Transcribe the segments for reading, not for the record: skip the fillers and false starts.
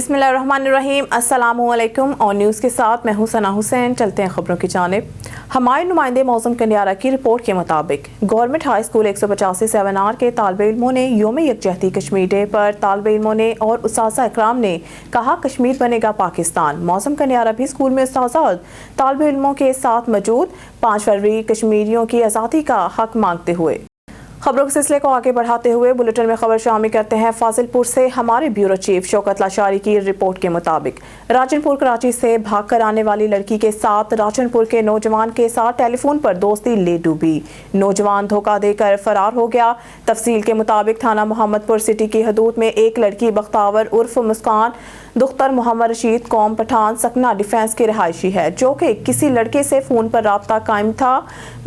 बिस्मिल्लाहिर्रहमानिर्रहीम। अस्सलामुअलैकुम। और न्यूज़ के साथ मैं हूं सना हुसैन। चलते हैं खबरों की जानिब। हमारे नुमाइंदे मौसम कन्यारा की रिपोर्ट के मुताबिक गवर्नमेंट हाई स्कूल 185 7R के तालिब इल्मों ने योम यकजहती कश्मीर डे पर तालिब इल्मों ने और उस्ताज़ा इकराम ने कहा कश्मीर बनेगा पाकिस्तान। मौसम कन्यारा भी स्कूल में उस्ताज़ा और तालिब इल्मों के साथ मौजूद 5 फरवरी कश्मीरियों की आज़ादी का हक मांगते हुए। खबरों के सिलसिले को आगे बढ़ाते हुए बुलेटिन में खबर शामिल करते हैं फाजिलपुर से हमारे ब्यूरो चीफ शौकत लाशारी की रिपोर्ट के मुताबिक राजनपुर कराची से भागकर आने वाली लड़की के साथ राजनपुर के नौजवान के साथ टेलीफोन पर दोस्ती ले डूबी। नौजवान धोखा देकर फरार हो गया। तफसील के मुताबिक थाना मोहम्मदपुर सिटी की हदूद में एक लड़की बख्तावर उर्फ मुस्कान दुख्तर मोहम्मद रशीद कौम पठान सकना डिफेंस की रिहायशी है, जो कि किसी लड़के से फ़ोन पर राब्ता कायम था।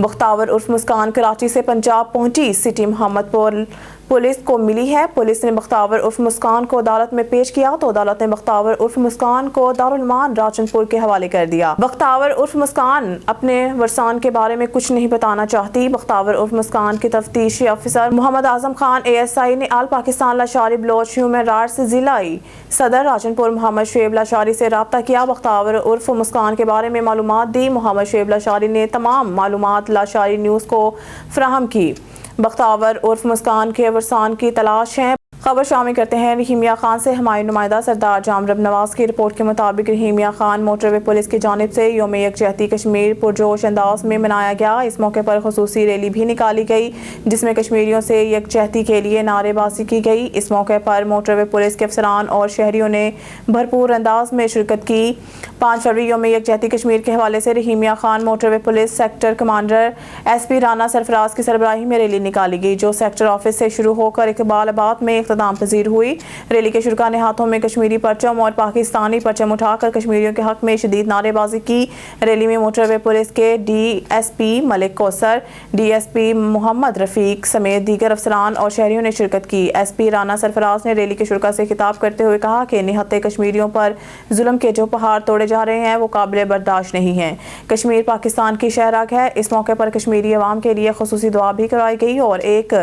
बख्तावर उर्फ मुस्कान कराची से पंजाब पहुंची सिटी मोहम्मदपुर पुलिस को मिली है। पुलिस ने बख्तावर उर्फ मुस्कान को अदालत में पेश किया तो अदालत ने बख्तावर उर्फ मुस्कान को दारुल मान राजनपुर के हवाले कर दिया। बख्तावर उर्फ मुस्कान अपने वरसान के बारे में कुछ नहीं बताना चाहती। बख्तावर उर्फ मुस्कान के तफ्तीशी अफसर मोहम्मद आजम खान ASI ने आल पाकिस्तान लाशारी ब्लोच ह्यूमन राइट्स जिलाई सदर राजनपुर मोहम्मद शुएब लाशारी से रब्ता किया। बख्तावर उर्फ मुस्कान के बारे में मालूमात दी। मोहम्मद शुएब लाशारी ने तमाम मालूमात लाशारी न्यूज़ को फराहम की। बख्तावर उर्फ मुस्कान के वरसान की तलाश है। खबर शामिल करते हैं रहीमिया खान से हमारे नुमाइंदा सरदार जामरब नवाज की रिपोर्ट के मुताबिक रहीमिया खान मोटरवे पुलिस की जानिब से योम यकजहती कश्मीर पुरजोश अंदाज में मनाया गया। इस मौके पर खुसूसी रैली भी निकाली गई जिसमें कश्मीरियों से यकजहती के लिए नारेबाजी की गई। इस मौके पर मोटरवे पुलिस के अफसरान और शहरियों ने भरपूर अंदाज में शिरकत की। 5 फरवरी योम यकजहती कश्मीर के हवाले से Rahimyar Khan motorway police sector commander SP Rana Sarfaraz की सरबराही में रैली निकाली गई, जो सेक्टर ऑफिस से शुरू होकर इकबालाबाद में इख्तिताम पजीर हुई। रैली के शुरा ने हाथों में कश्मीरी परचम और पाकिस्तानी परचम उठाकर कश्मीरियों के हक में शदीद नारेबाजी की। रैली में मोटरवे पुलिस के DSP मलिक कौसर, DSP मोहम्मद रफीक समेत दीगर अफसरान और शहरियों ने शिरकत की। SP राना सरफराज ने रैली के शुरा से खिताब करते हुए कहा कि निहत्ते कश्मीरियों पर जुल्म के जो पहाड़ तोड़े जा रहे हैं वो काबिल बर्दाश्त नहीं है। कश्मीर पाकिस्तान की शहरग है। इस मौके पर कश्मीरी अवाम के लिए खुसूसी दुआ भी कराई गई और 1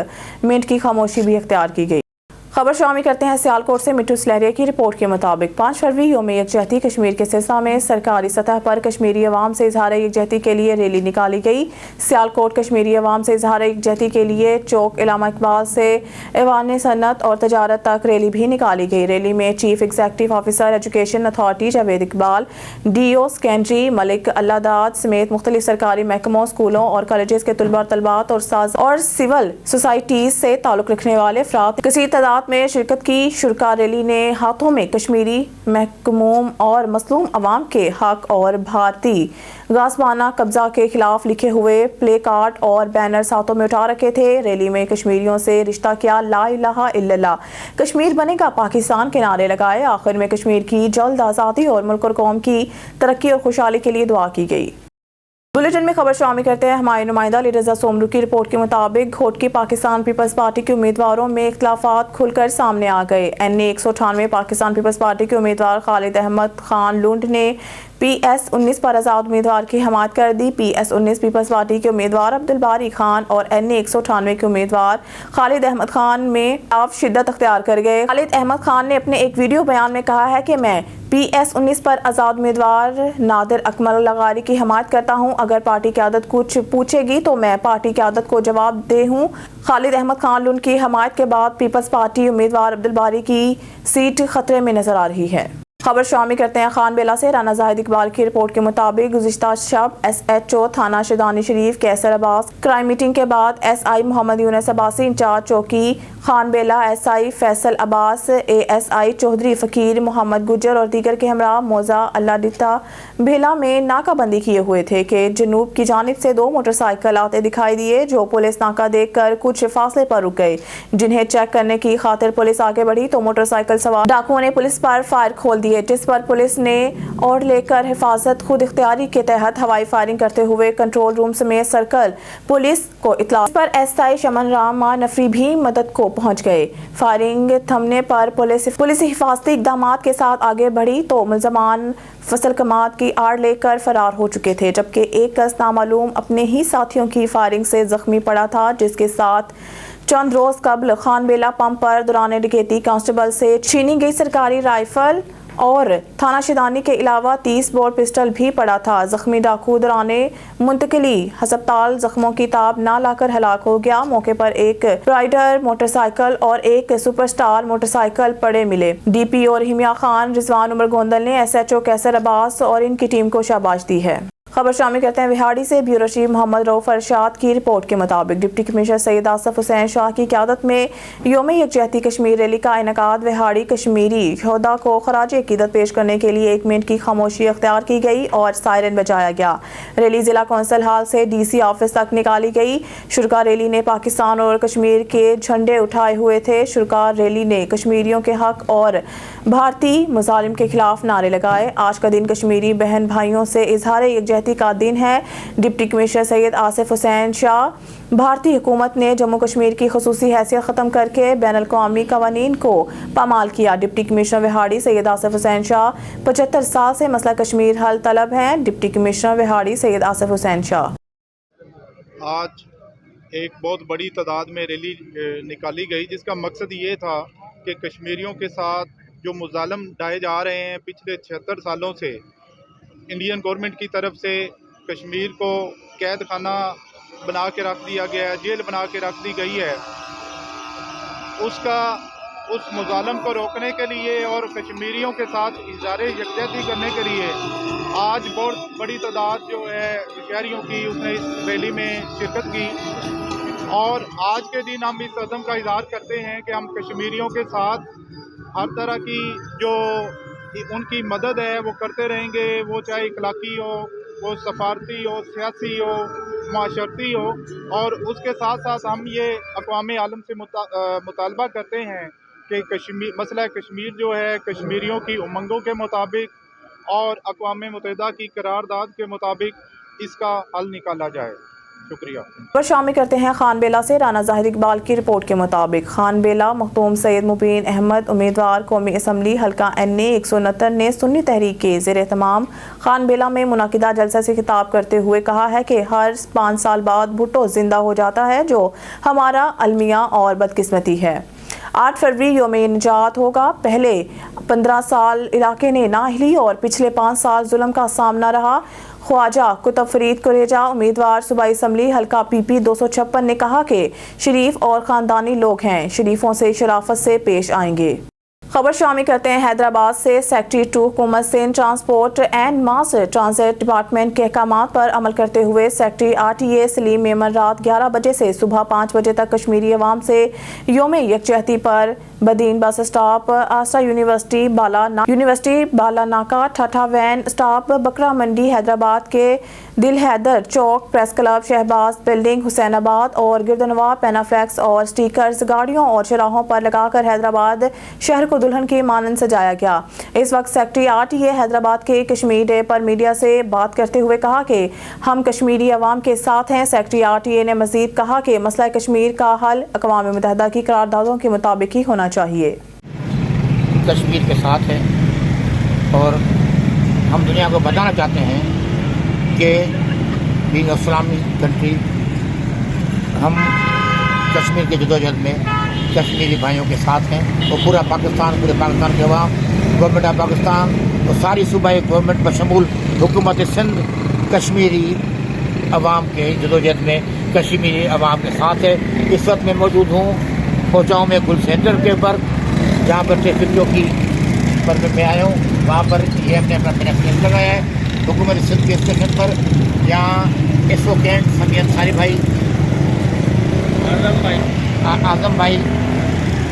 मिनट की खामोशी भी इख्तियार की गई। खबर शामिल करते हैं सियालकोट से मिट्टू सलेरिया की रिपोर्ट के मुताबिक 5 फरवरी योम यकजहती कश्मीर के सिलसिले में सरकारी सतह पर कश्मीरी अवाम से इजहार यकजहती के लिए रैली निकाली गई। सियालकोट कश्मीरी अवाम से इजहार यकजहती के लिए चौक इलामा इकबाल से ऐवान सनत और तजारत तक रैली भी निकाली गई। रैली में chief executive officer education authority Javed Iqbal, DO secondary Malik Allahdad समेत मुख्तलिफ सरकारी महकमों, स्कूलों और कॉलेजेस के तलबा तलबात और सिविल सोसाइटीज से ताल्लुक रखने वाले अफराद कसीर तादाद में शिरकत की। शुरा रैली ने हाथों में कश्मीरी महकूम और मसलूम अवाम के हक और भारतीय गासबाना कब्जा के खिलाफ लिखे हुए प्ले कार्ड और बैनर्स हाथों में उठा रखे थे। रैली में कश्मीरियों से रिश्ता किया ला इलाहा इल्लल्लाह, कश्मीर बनेगा पाकिस्तान के नारे लगाए। आखिर में कश्मीर की जल्द आज़ादी और मुल्क और कौम की तरक्की और खुशहाली के लिए दुआ की गई। बुलेटिन में खबर शामिल करते हैं हमारे नुमाइंदा अली रजा सोमरू की रिपोर्ट के मुताबिक घोट की पाकिस्तान पीपल्स पार्टी के उम्मीदवारों में इख्तिलाफात खुलकर सामने आ गए। NA 198 पाकिस्तान पीपल्स पार्टी के उम्मीदवार खालिद अहमद खान लुंड ने PS19 पर आज़ाद उम्मीदवार की हमायत कर दी। PS19 पीपल्स पार्टी के उम्मीदवार अब्दुल बारी खान और NA 198 के उम्मीदवार खालिद अहमद खान में आप शिद्दत अख्तियार कर गए। खालिद अहमद खान ने अपने एक वीडियो बयान में कहा है कि मैं PS19 पर आज़ाद उम्मीदवार नादिर अकमल लगारी की हमायत करता हूं। अगर पार्टी क़यादत कुछ पूछेगी तो मैं पार्टी क़यादत को जवाब दे हूं। खालिद अहमद खान लुंड की हमायत के बाद पीपल्स पार्टी उम्मीदवार अब्दुल बारी की सीट खतरे में नजर आ रही है। खबर शामिल करते हैं खान बेला से राना जाहिद इकबाल की रिपोर्ट के मुताबिक गुज़िश्ता शब SHO थाना शदानी शरीफ कैसर अब्बास क्राइम मीटिंग के बाद SI मोहम्मद यूनुस अब्बासी इंचार्ज चौकी खान बेला, SI फैसल अब्बास, ASI चौधरी फ़कीर मोहम्मद गुजर और दीगर के हमरा मौजा अल्लाह भेला में नाकाबंदी किए हुए थे कि जनूब की जानिब से 2 मोटरसाइकिल आते दिखाई दिए, जो पुलिस नाका देख कर कुछ फासले पर रुक गए। जिन्हें चेक करने की खातिर पुलिस आगे बढ़ी तो मोटरसाइकिल सवार डाकुओं ने पुलिस पर फायर खोल दिए, जिस पर पुलिस ने और लेकर हिफाजत खुद इख्तियारी के तहत हवाई फायरिंग करते हुए कंट्रोल रूम समेत सर्कल पुलिस को इत्तला पर SI शमन रामा नफरी भी मदद को पहुंच गए। फायरिंग थमने पर पुलिस हिफाजती इकदाम के साथ आगे बढ़ी तो मुल्ज़मान फसल कमात की आड़ लेकर फरार हो चुके थे, जबकि एक कस नामालूम अपने ही साथियों की फायरिंग से जख्मी पड़ा था, जिसके साथ चंद रोज कबल खान बेला पंप पर दौरान डकैती कांस्टेबल से छीनी गई सरकारी राइफल اور थाना शिदानी के अलावा 30 बोर पिस्टल भी पड़ा था। जख्मी डाकू दौराने मुंतकिली हस्पताल जख्मों की ताब ना लाकर हलाक हो गया। मौके पर एक राइडर मोटरसाइकिल और एक सुपरस्टार मोटरसाइकिल पड़े मिले। DPO रहीमिया खान रिजवान उमर गोंदल ने SHO कैसर अब्बास और इनकी टीम को शाबाश दी है। खबर शामिल करते हैं विहाड़ी से। ब्यूरो चीफ मोहम्मद रऊफ अरशाद की रिपोर्ट के मुताबिक डिप्टी कमिश्नर सैयद आसिफ हुसैन शाह की क़यादत में यौम यकजहती कश्मीर रैली का इनेकाद विहाड़ी कश्मीरी शोहदा को खराज अकीदत पेश करने के लिए 1 मिनट की खामोशी अख्तियार की गई और सायरन बजाया गया। रैली जिला कौंसिल हाल से DC ऑफिस तक निकाली गई। शुरका रैली ने पाकिस्तान और कश्मीर के झंडे उठाए हुए थे। शुरका रैली ने कश्मीरियों के हक और भारतीय मुजालिम के खिलाफ नारे लगाए। आज का दिन कश्मीरी बहन भाइयों से इजहार यकजहती का दिन है। डिप्टी कमिश्नर सैयद आसिफ हुसैन शाह भारतीय हुकूमत ने जम्मू कश्मीर की खसूसी हैसियत ख़त्म करके बैनुल अक़वामी क़वानीन को पामाल किया। डिप्टी कमिश्नर विहाड़ी सैयद आसिफ हुसैन शाह 75 साल से मसला कश्मीर हल तलब हैं। Deputy commissioner Vehari Syed Asif Hussain Shah. आज एक बहुत बड़ी तादाद में रैली निकाली गई जिसका मकसद ये था कि कश्मीरियों के साथ जो मुजालम ढाए जा रहे हैं पिछले 76 सालों से, इंडियन गवर्नमेंट की तरफ से कश्मीर को कैद खाना बना के रख दिया गया है, जेल बना के रख दी गई है, उस मुजालम को रोकने के लिए और कश्मीरियों के साथ इज़हार यकजहती करने के लिए आज बहुत बड़ी तादाद जो है शहरियों की उसने इस रैली में शिरकत की। और आज के दिन हम इस अज़म का इज़हार करते हैं कि हम कश्मीरियों के साथ हर तरह की जो उनकी मदद है वो करते रहेंगे, वो चाहे इखलाकी हो, वो सफारती हो, सियासी हो, माशरती हो। और उसके साथ साथ हम ये अक़वाम आलम से मुतालबा करते हैं कि मसला कश्मीर जो है कश्मीरियों की उमंगों के मुताबिक और अक़वाम मुत्तहिदा की करारदाद के मुताबिक इसका हल निकाला जाए। शुक्रिया। पर शामिल करते हैं खानबेला से। राना ज़ाहिर इकबाल की रिपोर्ट के मुताबिक खानबेला मखदूम सैयद मुबीन अहमद उम्मीदवार कौमी असम्बली हल्का NA 169 ने सुन्नी तहरीक के ज़ेर-ए-तमाम खानबेला में मुनाकिदा जलसा से खिताब करते हुए कहा है कि हर 5 साल बाद भुट्टो जिंदा हो जाता है, जो हमारा अलमिया और बदकिस्मती है। 8 फरवरी यौम निजात होगा। पहले 15 साल इलाके ने ना हिली और पिछले 5 साल जुल्म का सामना रहा। ख्वाजा कुतुब फरीद कुरेजा उम्मीदवार सूबाई असम्बली हल्का PP 256 ने कहा कि शरीफ और ख़ानदानी लोग हैं, शरीफों से शराफत से पेश आएंगे। खबर शामिल करते हैं हैदराबाद से। सेक्रेटरी 2 हुकूमत Sindh transport and mass transit department के अहकामात पर अमल करते हुए सेक्रेटरी RTA सलीम मेमन रात 11 बजे से सुबह 5 बजे तक कश्मीरी अवाम से यौम यकजहती पर Badin bus stop, Aastha university Balanaka, Thatta van stop, Bakra Mandi, Hyderabad के दिल Haider Chowk, press club, Shahbaz building, Hussainabad और गिरदनवा पेनाफ्लेक्स और स्टिकर्स गाड़ियों और चौराहों पर लगाकर हैदराबाद शहर को दुल्हन की मानंद सजाया गया। इस वक्त सेक्रेटरी RTA हैदराबाद के कश्मीर डे पर मीडिया से बात करते हुए कहा कि हम कश्मीरी अवाम के साथ हैं। सेक्रेटरी RTA ने मजीद कहा कि मसला कश्मीर का हल अक़वाम मुत्तहिदा की करारदादों के मुताबिक ही होना चाहिए। कश्मीर के साथ है और हम दुनिया को बताना चाहते हैं कि बीइंग अ इस्लामी कंट्री हम कश्मीर के जदोजहद में कश्मीरी भाइयों के साथ हैं और पूरे पाकिस्तान के अवाम, गवर्नमेंट ऑफ पाकिस्तान और सारी सूबाई गवर्नमेंट बशमूल हुकूमत सिंध कश्मीरी अवाम के जदोजहद में कश्मीरी अवाम के साथ है। इस वक्त मैं मौजूद हूँ पहुँचाऊँ में गुल सेंटर के ऊपर, जहाँ पर ट्रैफिक चौकी पर मैं आया हूँ। वहाँ पर ये हमने अपना पेनाफ्लेक्स लगाया है हुकूमत सिंध के स्टेशन पर। यहाँ SO कैंट समी अंसारी भाई, आज़म भाई,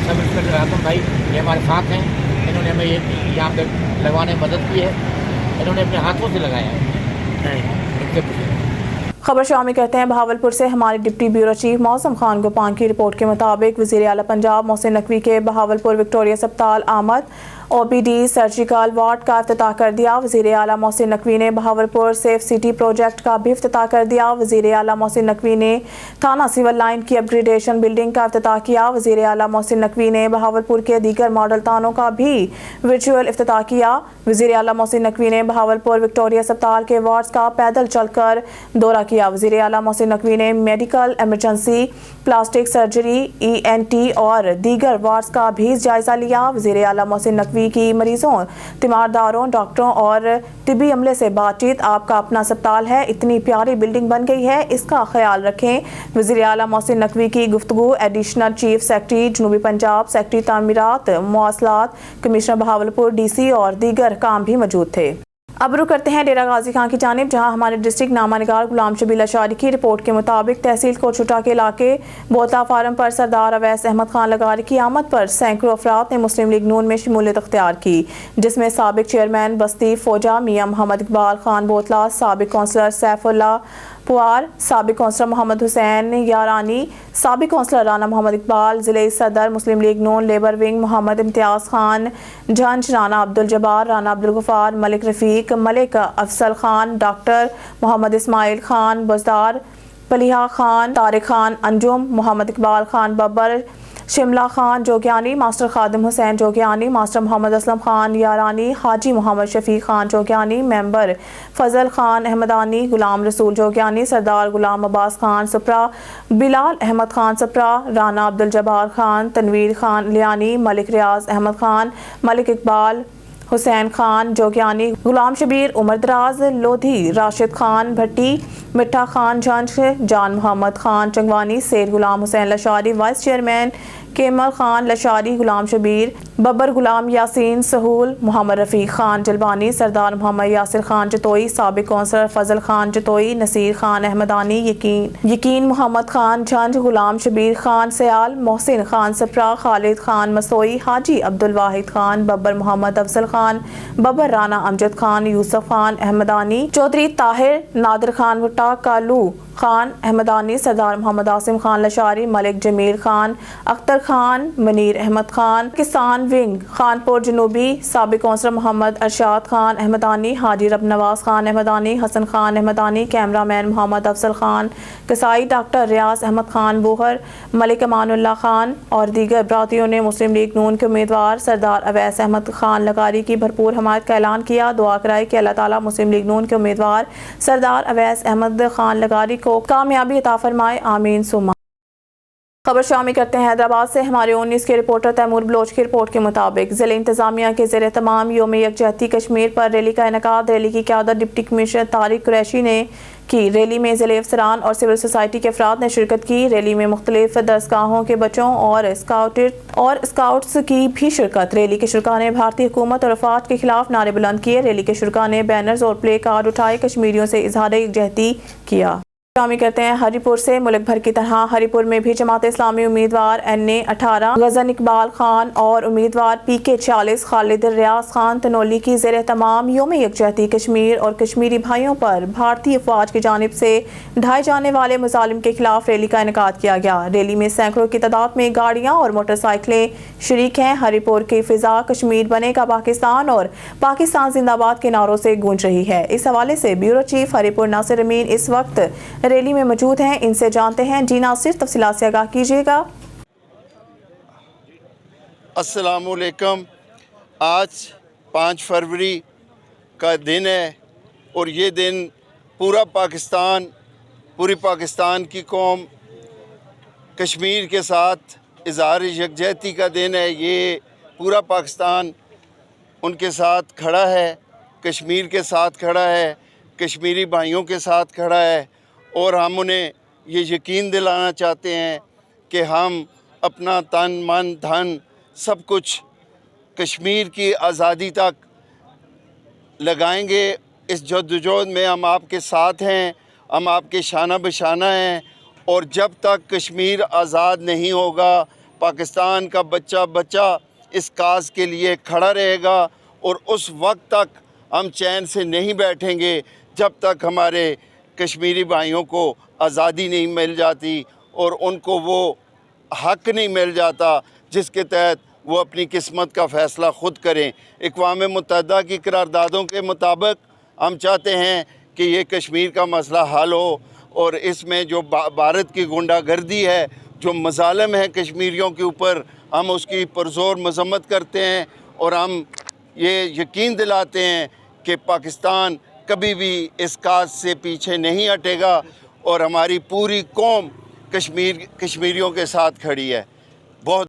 सब इंस्पेक्टर आज़म भाई ये हमारे साथ हैं। इन्होंने हमें ये यहाँ पर लगवाने में मदद की है, इन्होंने अपने हाथों से लगाया है। खबर शामिल करते हैं बहावलपुर से। हमारे डिप्टी ब्यूरो चीफ मौसम खान गोपान की रिपोर्ट के मुताबिक वज़ीर आला पंजाब मोहसिन नकवी के बहावलपुर विक्टोरिया अस्पताल आमद OPD सर्जिकल वार्ड का इफ्तिताह कर दिया। वज़ीर आला मोहसिन नकवी ने बहावलपुर सेफ सिटी प्रोजेक्ट का भी इफ्तिताह कर दिया। वज़ीर आला मोहसिन नकवी ने थाना सिविल लाइन की अपग्रेडेशन बिल्डिंग का इफ्तिताह किया। वज़ीर आला मोहसिन नकवी ने बहावलपुर के दीगर मॉडल थानों का भी वर्चुअल इफ्तिताह किया। वज़ीर आला मोहसिन नकवी ने बहावलपुर विक्टोरिया अस्पताल के वार्ड्स का पैदल चलकर दौरा किया। वज़ीर आला मोहसिन नकवी ने medical emergency, plastic surgery, ENT और दीगर वार्ड्स का भी जायजा लिया। वज़ीर आला मोहसिन नकवी नकवी की मरीजों, तीमारदारों, डॉक्टरों और तिबी अमले से बातचीत। आपका अपना अस्पताल है, इतनी प्यारी बिल्डिंग बन गई है, इसका ख्याल रखें। वज़ीर आला मोहसिन नकवी की गुफ्तगू। एडिशनल चीफ सेक्रेटरी जनूबी पंजाब, सेक्रेटरी तामीरात मवासलात, कमिश्नर बहावलपुर, DC और दीगर काम भी मौजूद थे। अब रुक करते हैं डेरा गाजी खां की जानिब, जहां हमारे डिस्ट्रिक्ट नामानिगार गुलाम शबीर लशारी की रिपोर्ट के मुताबिक तहसील कोटशुटा के इलाके बोतला फार्म पर सरदार अवैस अहमद खान लगारी की आमद पर सैकड़ों अफराद ने मुस्लिम लीग नून में शमूलियत अख्तियार की, जिसमें साबिक चेयरमैन बस्ती फौजा मियां मोहम्मद इकबाल खान बोतला, साबिक कौंसलर सैफुल्ला पुआर, साबिक कौंसलर मोहम्मद हुसैन यारानी, साबिक कौंसलर राना मोहम्मद इकबाल, ज़िले सदर मुस्लिम लीग नून लेबर विंग मोहम्मद इम्तियाज़ खान झंझ, राना अब्दुल जब्बार, राना अब्दुल गफ़ार, मलिक रफ़ीक, मलिक अफसल खान, डॉक्टर मोहम्मद इस्माइल खान बुज़दार, पलिहा खान, तारिक खान अंजुम, मोहम्मद इकबाल खान बब्बर, शिमला खान जोगियानी, मास्टर खादिम हुसैन जोगियानी, मास्टर मोहम्मद असलम खान यारानी, हाजी मोहम्मद शफीक खान जोगियानी, मेंबर फजल खान अहमदानी, गुलाम रसूल जोगियानी, सरदार गुलाम अब्बास खान सप्रा, बिलाल अहमद खान सप्रा, राना अब्दुल जब्बार खान, तनवीर खान लियानी, मलिक रियाज अहमद खान, मलिक इकबाल हुसैन खान जोगियानी, गुलाम शबीर उमर दराज लोधी, राशिद खान भट्टी, मिठा खान झंझ, जान मोहम्मद खान चंगवानी, सैयद गुलाम हुसैन लशारी, वाइस चेयरमैन केमल खान लशारी, गुलाम शबीर, बब्बर गुलाम यासीन सहूल, मोहम्मद रफ़ीक खान जलबानी, सरदार मोहम्मद यासिर खान जतोई, साबिक कौंसलर फजल खान जतोई, नसीर खान अहमदानी, यकीन मोहम्मद खान झंझ, गुलाम शबीर खान सयाल, मोहसिन खान सप्रा, खालिद खान मसोई, हाजी अब्दुल वाहिद खान, बब्बर मोहम्मद अफजल खान, बब्बर राना अमजद खान, यूसुफ खान अहमदानी, चौधरी ताहिर, नादिर खान भुट्टा, कालू खान अहमदानी, सरदार मोहम्मद आसिम खान लशारी, मलिक जमील खान, अख्तर खान, मनीर अहमद खान, किसान विंग खानपुर जनूबी, साबिक कौंसलर मोहम्मद अरशाद खान अहमदानी, हाजी रब नवाज खान अहमदानी, हसन खान अहमदानी, कैमरामैन मोहम्मद अफसल खान कसाई, डॉक्टर रियाज अहमद खान बूहर, मलिक अमानुल्लाह खान और दीगर बरातियों ने मुस्लिम लीग नून के उम्मीदवार सरदार अवैस अहमद खान लगारी की भरपूर हमायत का ऐलान किया। दुआ कराई कि अल्लाह ताला मुस्लिम लीग नून के उम्मीदवार सरदार अवैस अहमद खान लगारी को कामयाबी अता फरमाए, आमीन सुम्मा। खबर शामिल करते हैं हैदराबाद से। हमारे 19 के रिपोर्टर तैमूर बलोच की रिपोर्ट के मुताबिक ज़िले इंतजामिया के ज़ेरे तमाम योम यकजहती कश्मीर पर रैली का इनेकाद। रैली की क़यादत डिप्टी कमिश्नर तारिक कुरैशी ने की। रैली में ज़िले अफसरान और सिविल सोसाइटी के अफराद ने शिरकत की। रैली में मुख्तलिफ दरसगाहों के बच्चों और स्काउट्स की भी शिरकत। रैली के शुरका ने भारतीय हुकूमत और अफवाज के खिलाफ नारे बुलंद किए। रैली के शुरका ने बैनर्स और प्ले कार्ड उठाए, कश्मीरियों से इजहार यकजहती किया। शामिल करते हैं हरिपुर से। मुल्क भर की तरह हरिपुर में भी जमात इस्लामी उम्मीदवार NA 18 गजन इकबाल खान और उम्मीदवार PK 40 खालिद रियाज खान तनोली की ज़ेरे तमाम योम यकजहती कश्मीर और कश्मीरी भाइयों पर भारतीय अफवाज की जानिब से ढाए जाने वाले मुजालिम के खिलाफ रैली का इनेकाद किया गया। रैली में सैकड़ों की तादाद में गाड़ियाँ और मोटरसाइकिलें शरीक हैं। हरिपुर की फिजा कश्मीर बनेगा पाकिस्तान और पाकिस्तान जिंदाबाद के नारों से गूंज रही है। इस हवाले से ब्यूरो चीफ हरिपुर नासिर अमीन इस वक्त रैली में मौजूद हैं। इनसे जानते हैं। जी नासिर, तफसीलात से आगाह कीजिएगा। अस्सलामुअलैकुम। आज 5 फरवरी का दिन है और ये दिन पूरी पाकिस्तान की कौम कश्मीर के साथ इज़हार यकजहती का दिन है। ये पूरा पाकिस्तान उनके साथ खड़ा है, कश्मीर के साथ खड़ा है, कश्मीरी भाइयों के साथ खड़ा है और हम उन्हें ये यकीन दिलाना चाहते हैं कि हम अपना तन मन धन सब कुछ कश्मीर की आज़ादी तक लगाएंगे। इस जद्दोजहद में हम आपके साथ हैं, हम आपके शाना बशाना हैं और जब तक कश्मीर आज़ाद नहीं होगा पाकिस्तान का बच्चा इस काज के लिए खड़ा रहेगा और उस वक्त तक हम चैन से नहीं बैठेंगे जब तक हमारे कश्मीरी भाइयों को आज़ादी नहीं मिल जाती और उनको वो हक़ नहीं मिल जाता जिसके तहत वो अपनी किस्मत का फ़ैसला ख़ुद करें। अक़वाम मुत्तहिदा की करारदादों के मुताबिक हम चाहते हैं कि ये कश्मीर का मसला हल हो और इसमें जो भारत की गुंडागर्दी है, जो मज़ालिम है कश्मीरियों के ऊपर, हम उसकी पुरज़ोर मज़म्मत करते हैं और हम ये यकीन दिलाते हैं कि पाकिस्तान कभी भी इस काज से पीछे नहीं हटेगा और हमारी पूरी कौम कश्मीरियों के साथ खड़ी है। बहुत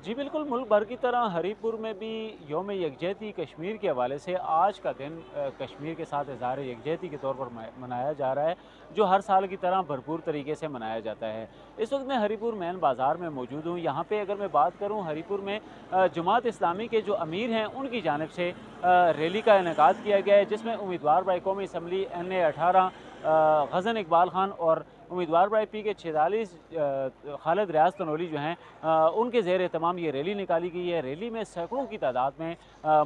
जी बिल्कुल, मुल्क भर की तरह हरीपुर में भी यौम यकजहती कश्मीर के हवाले से आज का दिन कश्मीर के साथ इज़हार यकजहती के तौर पर मनाया जा रहा है, जो हर साल की तरह भरपूर तरीके से मनाया जाता है। इस वक्त मैं हरीपुर मेन बाज़ार में मौजूद हूँ। यहाँ पे अगर मैं बात करूँ, हरीपुर में जमात इस्लामी के जो अमीर हैं उनकी जानिब से रैली का इनेकाद किया गया है, जिसमें उम्मीदवार बाई कौमी assembly NA 18 gudgeon Iqbal Khan और उम्मीदवार बाई PK 46 खालिद रियाज तनोली जो हैं उनके ज़ेर एहतमाम ये रैली निकाली गई है। रैली में सैकड़ों की तादाद में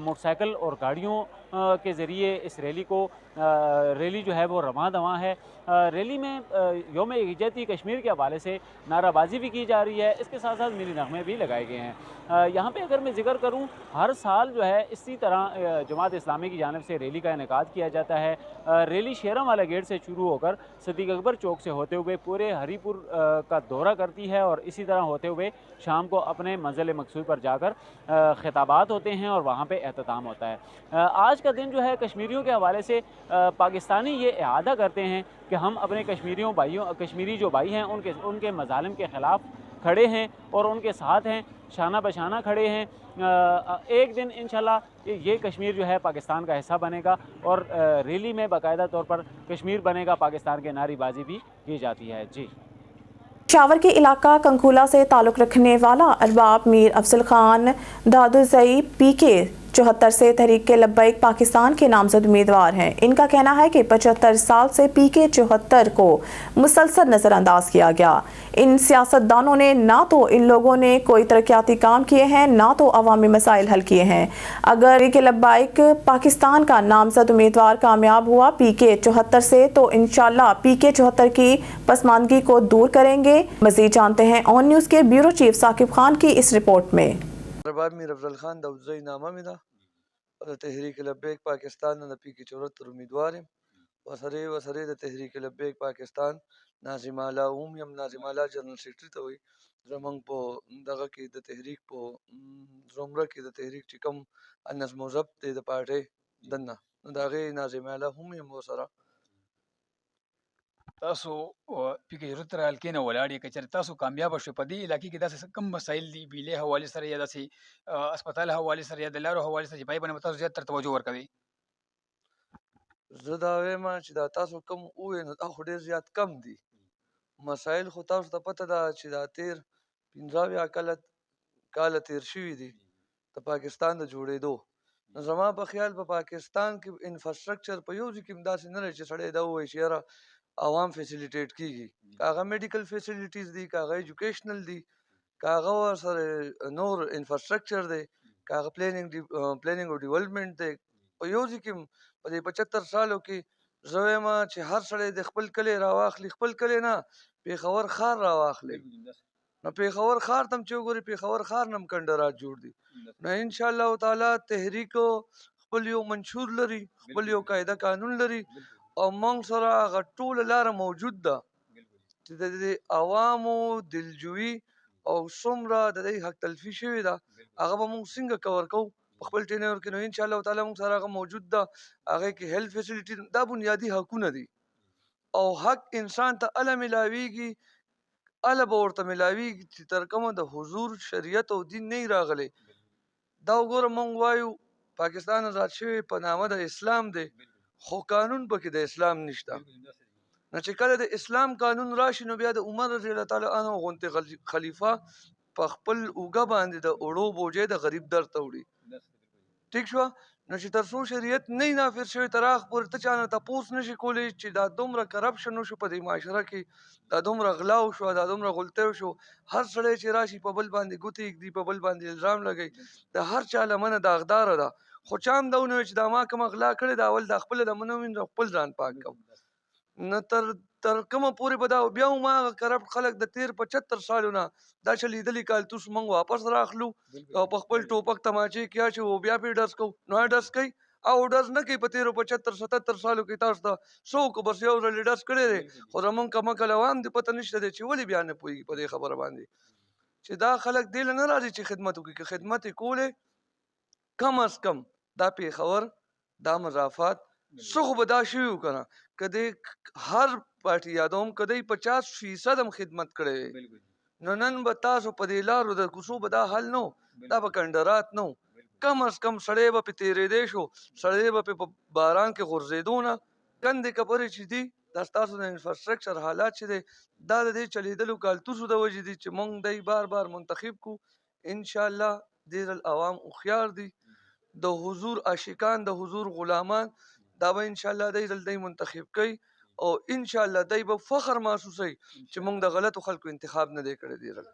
मोटरसाइकिल और गाड़ियों के ज़रिए इस रैली को रैली जो है वो रवां दवां है। रैली में यौम यकजहती कश्मीर के हवाले से नाराबाजी भी की जा रही है, इसके साथ साथ मिनी नगमे भी लगाए गए हैं। यहाँ पे अगर मैं ज़िक्र करूँ, हर साल जो है इसी तरह जमात इस्लामी की जानिब से रैली का इनेकाद किया जाता है। रैली शेरों वाला गेट से शुरू होकर सिद्दीक अकबर चौक से होते हुए पूरे हरीपुर का दौरा करती है और इसी तरह होते हुए शाम को अपने मंजिल मकसूद पर जाकर खिताबात होते हैं और वहाँ पे एहतताम होता है। आज का दिन जो है कश्मीरियों के हवाले से पाकिस्तानी ये इरादा करते हैं कि हम अपने कश्मीरी जो भाई हैं उनके मज़ालिम के ख़िलाफ़ खड़े हैं और उनके साथ हैं, शाना बशाना खड़े हैं। एक दिन इंशाल्लाह ये कश्मीर जो है पाकिस्तान का हिस्सा बनेगा और रैली में बाकायदा तौर पर कश्मीर बनेगा पाकिस्तान के नारेबाजी भी की जाती है। जी। पेशावर के इलाका कंकुला से ताल्लुक़ रखने वाला अरबाब मीर अफजल खान दादुज़ई PK 74 से तहरीक के लब्बैक पाकिस्तान के नामजद उम्मीदवार हैं। इनका कहना है कि 75 साल से PK 74 को मुसलसल नज़रअंदाज किया गया। इन सियासतदानों ने ना तो इन लोगों ने कोई तरक्याती काम किए हैं, ना तो अवामी मसाइल हल किए हैं। अगर के लब्बैक पाकिस्तान का नामजद उम्मीदवार कामयाब हुआ PK 74 से, तो इंशाल्लाह PK 74 की पसमानदगी को दूर करेंगे। मज़ीद जानते हैं ऑन न्यूज़ के ब्यूरो चीफ साकिब खान की इस रिपोर्ट में। अरबाब मीर अफजल खान दाऊदज़ई नामा में था और तहरीक लब्बैक पाकिस्तान न PK 74 उम्मीदवार हैं। वसरे द तहरीक लब्बैक पाकिस्तान नाजिम आला यम नाजिम आला जनरल सेक्रेटरी तो हुई जमंग पो दगा की द तहरीक पो ज़ुमरा की द तहरीक चिकम नज़्म व ज़ब्त द पार्टी दन्ना दागे नाजिम आला यम वसरा تاسو PK 74 حلقې نه ولاړ یې، که چېرې تاسو کامیابه شوئ په دې علاقې کې داسې کوم مسایل دي بیلې حوالې سره یا داسې اسپتال حوالې سره یا د لارو حوالې سره چې په هغې باندې به تاسو زیات تر توجه ورکوئ؟ زه دا وایم چې دا تاسو کم ووایئ نو دا خو ډېر زیات کم دي. مسایل خو تاسو ته پته ده چې دا تېر 15 کاله تېر شوي دي د پاکستان د جوړېدو. نو زما په خیال په پاکستان کې انفراسټرکچر په یو ځای کې هم داسې نه دی چې سړی دا ووایي چې یاره عوام فیسیلیټیټ کیږي. که هغه میډیکل فیسیلیټیز دي، که هغه ایجوکیشنل دي، که هغه ورسره نور انفراسټرکچر دی، که هغه پلانینګ او ډیولپمنټ دی، په یو ځای کې هم په دې 75 سالو کې زه وایم چې هر سړی د خپل کلی راواخلي، خپل کلی نه پېښور ښار راواخلي. نو پېښور ښار ته هم چې وګوري، پېښور ښار نه هم کنډرات جوړ دي. نو انشاءالله تعالی تحریک خپل یو منشور لري، خپل یو قاعده قانون لري او موږ سره هغه ټوله لاره موجود ده چې د دې عوامو دلجویي او څومره د دې حق تلفي شوې ده هغه به موږ څنګه کور کوو په خپل ټینور کې. نو انشاءالله تعالی موږ سره هغه موجود ده. هغې کې هیلث فیسیلیټي دا بنیادي حقونه دي او حق انسان ته هله ملاویږي، هله به ورته ملاویږي چې تر کومه د حضور شریعت او دین نه راغلی. دا وګوره موږ وایو پاکستان آزاد شوی په نامه د اسلام دی، خو قانون پکې د اسلام نشته. نو چې کله د اسلام قانون راشي نو بیا د عمر رضی الله تعالی عنه غوندې خلیفه په خپل اوږه باندې د اوړو بوجۍ د غریب در ته وړي. ټیک شوه. نو چې تر څو شریعت نه نافذ شوی تر هغه پورې ته چا نه تپوس نشي کولی چې دا دومره کرپشن وشو په دې معاشره کې، دا دومره غلا وشوه، دا دومره غلطۍ وشو. هر سړی چې راشي په بل باندې ګوتې ږدي، په بل باندې الزام لګوي، د هر چا لمنه داغداره ده. خو چا هم دا ونه وایي چې دا ما کومه غلا کړې ده، اول دا خپله لمنه ووینځه، خپل ځان پاک کوم. نو تر کومه پورې به دا بیا هم هغه کرپټ خلک د تېر 75 سالو نه دا چلیدلي کالتوس موږ واپس راخلو او په خپل ټوپک تماچې کې اچوو او بیا پرې ډز کوو. نو ډز کوي او ډز نه کوي. په تېرو 75-77 سالو کې تاسو ته څوک بس یو ځل ډز کړی دی، خو زمونږ کمعقل عوام دې پته نشته دی چې ولې بیا نه پوهېږي په دې خبره باندې چې دا خلک دې له نه راځي چې خدمت وکړي. که خدمت یې کولې کم از کم دا پېښور دا مضافات څه خو به دا شوي وو که نه، که دې هر پارټي یادوم که دی 50% هم خدمت کړی وی، نو نن به تاسو په دې لارو د کوڅو به دا حل نو دا به کنډرات نو کم از کم سړی به پې تېرېدی شو سړی به پې په باران کې غورځېدو نه ګندې کپرې چې دي دا ستاسو د انفراسټرکچر حالات چې دی دا د دې چلیدلو کالتوسو د وجې دي چې مونږ دی بار بار منتخب کو انشاءالله ډېر العوام هوښیار دي د حضور عاشقان د حضور غلامان دا به انشاءالله دی دل دی منتخب کوي او انشاءالله دی به فخر محسوسوي چې مونږ د غلطو خلکو انتخاب نه دی کړی دی رل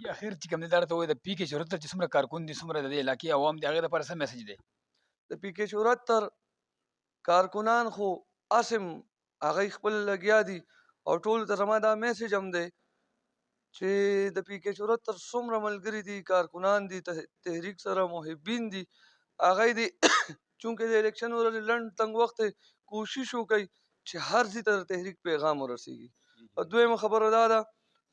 یا اخر چې کوم دی دا راته ووایي د پی کې شهرت چې څومره کارکون دي څومره د دې علاقې عوام دي هغې دپاره څه میسج دی د پی کې شهرت تر کارکنان خو اسم هغه خپل لګیا دي او ټول ته زما دا میسج هم دی چې د پی کې شهرت تر څومره ملګري دي کارکنان دي تحریک سره محبین دي هغه دي چونکې د الیکشن ورځې لنډ تنګ وخت کوشش وکړي چې هر ځای ته د تحریک پیغام ورسیږي او دویمه خبره دا ده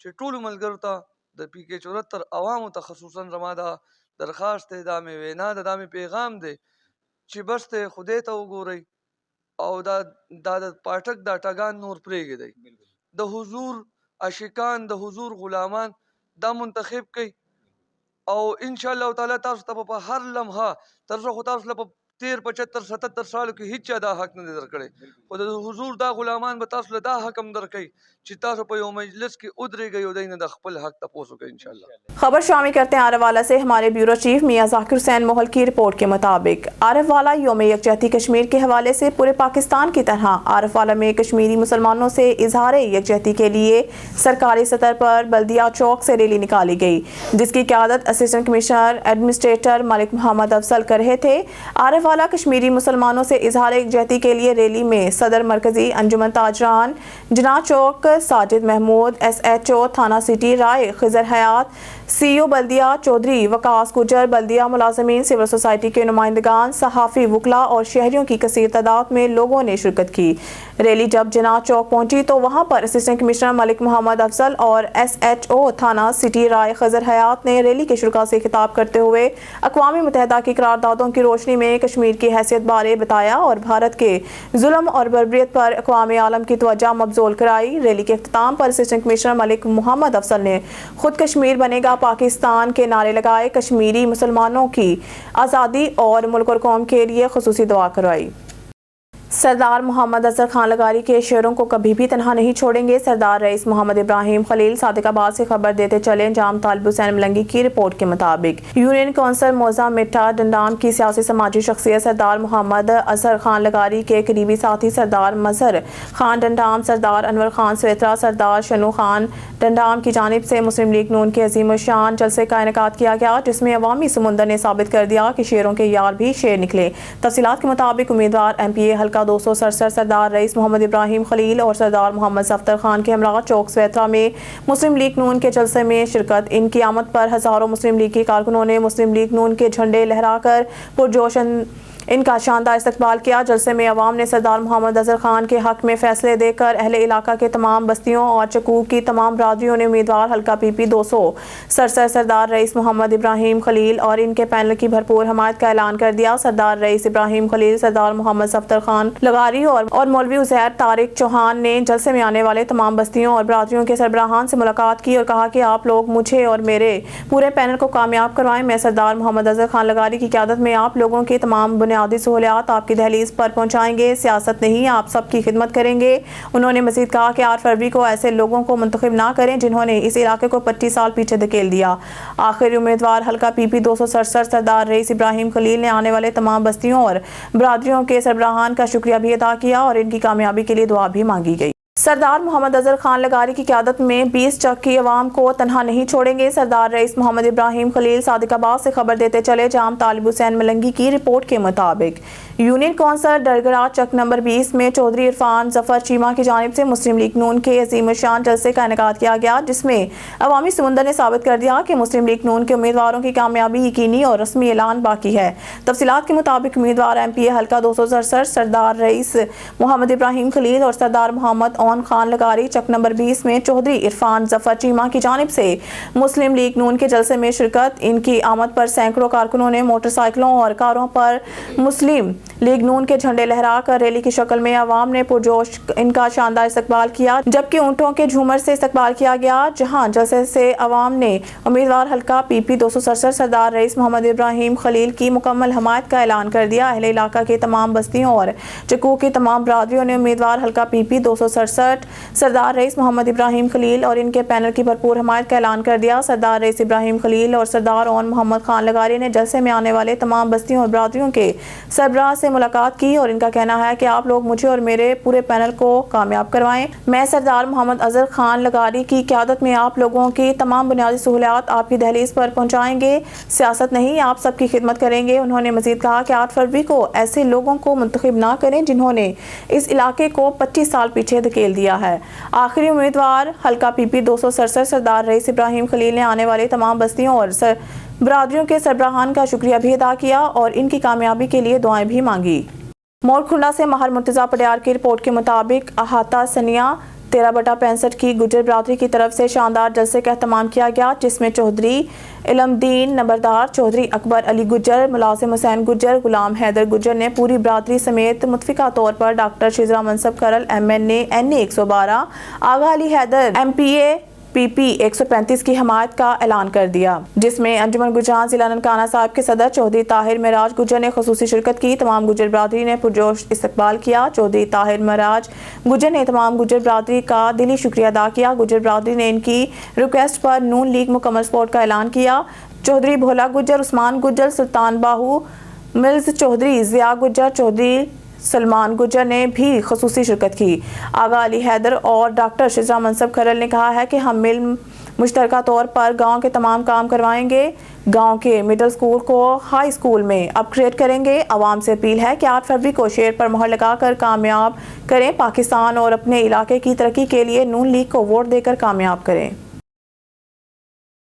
چې ټولو ملګرو ته د پی کې شهرت تر عوامو ته خصوصا زما دا درخواست دی دا مې وینا ده دا مې پیغام دی چې بس ته خدای ته وګورئ او دا د پاټک دا ټاګان نور پرېږدئ د حضور عاشقان د حضور غلامان دا منتخب کړئ او انشاءالله تعالی تاسو ته په هر لمحه تر څو خو تاسو له په 13 75 77 سالو کې هیڅ چا دا حق نه دی درکړی خو د حضور دا غلامان به تاسو له دا حق هم درکوي چې تاسو په یو مجلس کې ادرېږئ او دوی نه د خپل حق تپوس وکړئ انشاءالله خبر شامل کرتے ہیں عارف والا سے ہمارے بیورو چیف میاں ذاکر حسین محل کی رپورٹ کے مطابق عارف والا یوم یکجہتی کشمیر کے حوالے سے پورے پاکستان کی طرح عارف والا میں کشمیری مسلمانوں سے اظہار یکجہتی کے لیے سرکاری سطح پر بلدیہ چوک سے ریلی نکالی گئی جس کی قیادت اسسٹنٹ کمشنر ایڈمنسٹریٹر ملک محمد افضل کر رہے تھے عارف والا کشمیری مسلمانوں سے اظہار یکجہتی کے لیے ریلی میں صدر مرکزی انجمن تاجران Jinnah Chowk Sajid Mahmood S H O تھانہ سٹی رائے خضر حیات سی او بلدیہ چودھری وکاس گجر بلدیہ ملازمین سول سوسائٹی کے نمائندگان صحافی وکلا اور شہریوں کی کثیر تعداد میں لوگوں نے شرکت کی ریلی جب جناح چوک پہنچی تو وہاں پر اسسٹنٹ کمشنر ملک محمد افضل اور ایس ایچ او تھانہ سٹی رائے خضر حیات نے ریلی کے شرکاء سے خطاب کرتے ہوئے اقوام متحدہ کی قراردادوں کی روشنی میں کشمیر کی حیثیت بارے بتایا اور بھارت کے ظلم اور بربریت پر اقوام عالم کی توجہ مبذول کرائی ریلی کے اختتام پر اسسٹنٹ کمشنر ملک محمد افضل نے خود کشمیر بنے گا پاکستان کے نعرے لگائے کشمیری مسلمانوں کی آزادی اور ملک اور قوم کے لیے خصوصی دعا کروائی سردار محمد اظہر خان لغاری کے شعروں کو کبھی بھی تنہا نہیں چھوڑیں گے سردار رئیس محمد ابراہیم خلیل صادق آباد سے خبر دیتے چلے جام طالب حسین ملنگی کی رپورٹ کے مطابق یونین کونسل موزہ مٹا ڈنڈام کی سیاسی سماجی شخصیت سردار محمد اظہر خان لغاری کے قریبی ساتھی سردار مظہر خان ڈنڈام سردار انور خان سویترا سردار شنو خان ڈنڈام کی جانب سے مسلم لیگ نون کے عظیم الشان جلسے کا انعقاد کیا گیا جس میں عوامی سمندر نے ثابت کر دیا کہ شیروں کے یار بھی شیر نکلے تفصیلات کے مطابق امیدوار ایم پی اے حلقہ 267 سردار رئیس محمد ابراہیم خلیل اور سردار محمد ظفر خان کے ہمراہ چوک سویترا میں مسلم لیگ نون کے جلسے میں شرکت ان کی آمد پر ہزاروں مسلم لیگ کے کارکنوں نے مسلم لیگ نون کے جھنڈے لہرا کر پرجوش ان کا شاندار استقبال کیا جلسے میں عوام نے سردار محمد اظہر خان کے حق میں فیصلے دے کر اہل علاقہ کے تمام بستیوں اور چکوک کی تمام برادریوں نے امیدوار حلقہ پی پی 267 سردار رئیس محمد ابراہیم خلیل اور ان کے پینل کی بھرپور حمایت کا اعلان کر دیا سردار رئیس ابراہیم خلیل سردار محمد ظفر خان لغاری اور مولوی عزیر طارق چوہان نے جلسے میں آنے والے تمام بستیوں اور برادریوں کے سربراہان سے ملاقات کی اور کہا کہ آپ لوگ مجھے اور میرے پورے پینل کو کامیاب کروائیں میں سردار محمد اظہر خان لغاری کی قیادت میں آپ لوگوں کے تمام بنیادی سہولیات آپ کی دہلیز پر پہنچائیں گے سیاست نہیں آپ سب کی خدمت کریں گے انہوں نے مزید کہا کہ 8 فروری کو ایسے لوگوں کو منتخب نہ کریں جنہوں نے اس علاقے کو 25 سال پیچھے دھکیل دیا آخری امیدوار حلقہ پی پی 267 سردار رئیس ابراہیم خلیل نے آنے والے تمام بستیوں اور برادریوں کے سربراہان کا شکریہ بھی ادا کیا اور ان کی کامیابی کے لیے دعا بھی مانگی گئی سردار محمد اظہر خان لغاری کی قیادت میں 20 چک کی عوام کو تنہا نہیں چھوڑیں گے سردار رئیس محمد ابراہیم خلیل صادق آباد سے خبر دیتے چلے جام طالب حسین ملنگی کی رپورٹ کے مطابق یونین کونسل ڈرگرا چک نمبر 20 میں چودھری عرفان ظفر چیمہ کی جانب سے مسلم لیگ نون کے عظیم الشان جلسے کا انعقاد کیا گیا جس میں عوامی سمندر نے ثابت کر دیا کہ مسلم لیگ نون کے امیدواروں کی کامیابی یقینی اور رسمی اعلان باقی ہے تفصیلات کے مطابق امیدوار ایم پی اے حلقہ 267 سردار رئیس محمد ابراہیم خلیل اور سردار محمد اون خان لغاری چک نمبر 20 میں چودھری عرفان ظفر چیمہ کی جانب سے مسلم لیگ نون کے جلسے میں شرکت ان کی آمد پر سینکڑوں کارکنوں نے موٹر سائیکلوں اور کاروں پر مسلم लीग नून के झंडे लहरा कर रैली की शक्ल में आवाम ने पुरजोश इनका शानदार इस्तकबाल किया, जबकि ऊंटों के झूमर से इस्तकबाल किया गया। जहां जलसे से आवाम ने उम्मीदवार हल्का PP 267 सरदार रईस मोहम्मद इब्राहिम खलील की मुकम्मल हमायत का ऐलान कर दिया। अहले इलाका के तमाम बस्तियों और चकू की तमाम बरादरियों ने उम्मीदवार हल्का PP 267 सरदार रईस मोहम्मद इब्राहिम खलील और इनके पैनल की भरपूर हमायत का ऐलान कर दिया। सरदार रईस इब्राहिम खलील और सरदार ओन मोहम्मद खान लगारी ने जलसे में आने वाले तमाम बस्तियों और बरादरियों के सरबराह से मुलाकात की और इनका कहना है कि आप लोग मुझे और मेरे पूरे पैनल को कामयाब करवाएं। मैं सरदार मोहम्मद अजहर खान लगारी की क़यादत में आप लोगों की तमाम बुनियादी सहूलियात आपकी दहलीज पर पहुँचाएंगे। सियासत नहीं, आप सबकी खिदमत करेंगे। उन्होंने मजीद कहा कि 8 फरवरी को ऐसे लोगों को मुंतखब ना करें जिन्होंने इस इलाके को 25 साल पीछे धकेल दिया है। आखिरी उम्मीदवार हल्का PP 267 सरदार रईस इब्राहिम खलील ने आने वाली तमाम बस्तियों और बरादरियों के सरबराहान का शुक्रिया भी अदा किया और इनकी कामयाबी के लिए दुआएं भी मांगी। मोरखुंडा से महर मुर्तज़ा पटियार की रिपोर्ट के मुताबिक अहाता सनिया 13/65 की गुजर बरादरी की तरफ से शानदार जलसे का एहतमाम किया गया, जिसमें चौधरी इलमदीन नंबरदार, चौधरी अकबर अली गुज्जर, मुलाजिम हुसैन गुज्जर, गुलाम हैदर गुज्जर ने पूरी बरादरी समेत मुतफिका तौर पर डॉक्टर शिजरा मनसब करल MNA NA 112, आगा अली हैदर MPA PP 135 की हमायत का ऐलान कर दिया, जिसमें अंजुमन गुजरान जिला ननकाना साहिब के सदर चौधरी ताहिर महराज गुज्जर ने खुसूसी शिरकत की। तमाम गुज्जर बरादरी ने पुरजोश इस्तकबाल किया। चौधरी ताहिर महराज गुज्जर ने तमाम गुज्जर बरादरी का दिली शुक्रिया अदा किया। गुज्जर बरादरी ने इनकी रिक्वेस्ट पर नून लीग मुकम्मल सपोर्ट का ऐलान किया। चौधरी भोला गुज्जर, उस्मान गुज्जर, सुल्तान बाहू, मिल्स चौधरी, जिया गुज्जर, चौधरी सलमान गुज्जर ने भी खसूसी शिरकत की। आगा अली हैदर और डॉक्टर शिजरा मनसब खरल ने कहा है कि हम मिल मुश्तरका तौर पर गांव के तमाम काम करवाएंगे। गांव के मिडिल स्कूल को हाई स्कूल में अपग्रेड करेंगे। आवाम से अपील है कि 8 फरवरी को शेर पर मोहर लगाकर कामयाब करें पाकिस्तान और अपने इलाके की तरक्की के लिए नून लीग को वोट देकर कामयाब करें।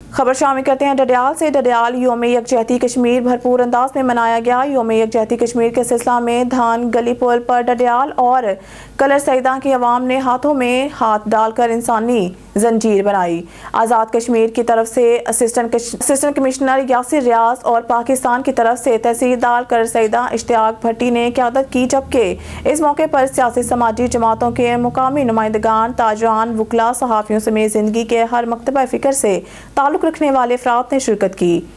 खबर शामिल करते हैं डडियाल से। डडियाल यौम यकजहती कश्मीर भरपूर अंदाज में मनाया गया। यौम यकजहती कश्मीर के सिलसिला में धान गली पुल पर डडियाल और कलर सईदा की आवाम ने हाथों में हाथ डालकर इंसानी जंजीर बनाई। आज़ाद कश्मीर की तरफ से असिस्टेंट कमिश्नर यासिर रियाज और पाकिस्तान की तरफ से तहसीलदार कलर सईदा इश्तियाक भट्टी ने क़यादत की, जबकि इस मौके पर सियासी समाजी जमातों के मुकामी नुमाइंदगान, ताजरान, वकला, सहाफ़ियों समेत ज़िंदगी के हर मकतबा फ़िक्र से ताल्लुक़ रखने वाले अफराद ने शिरकत की।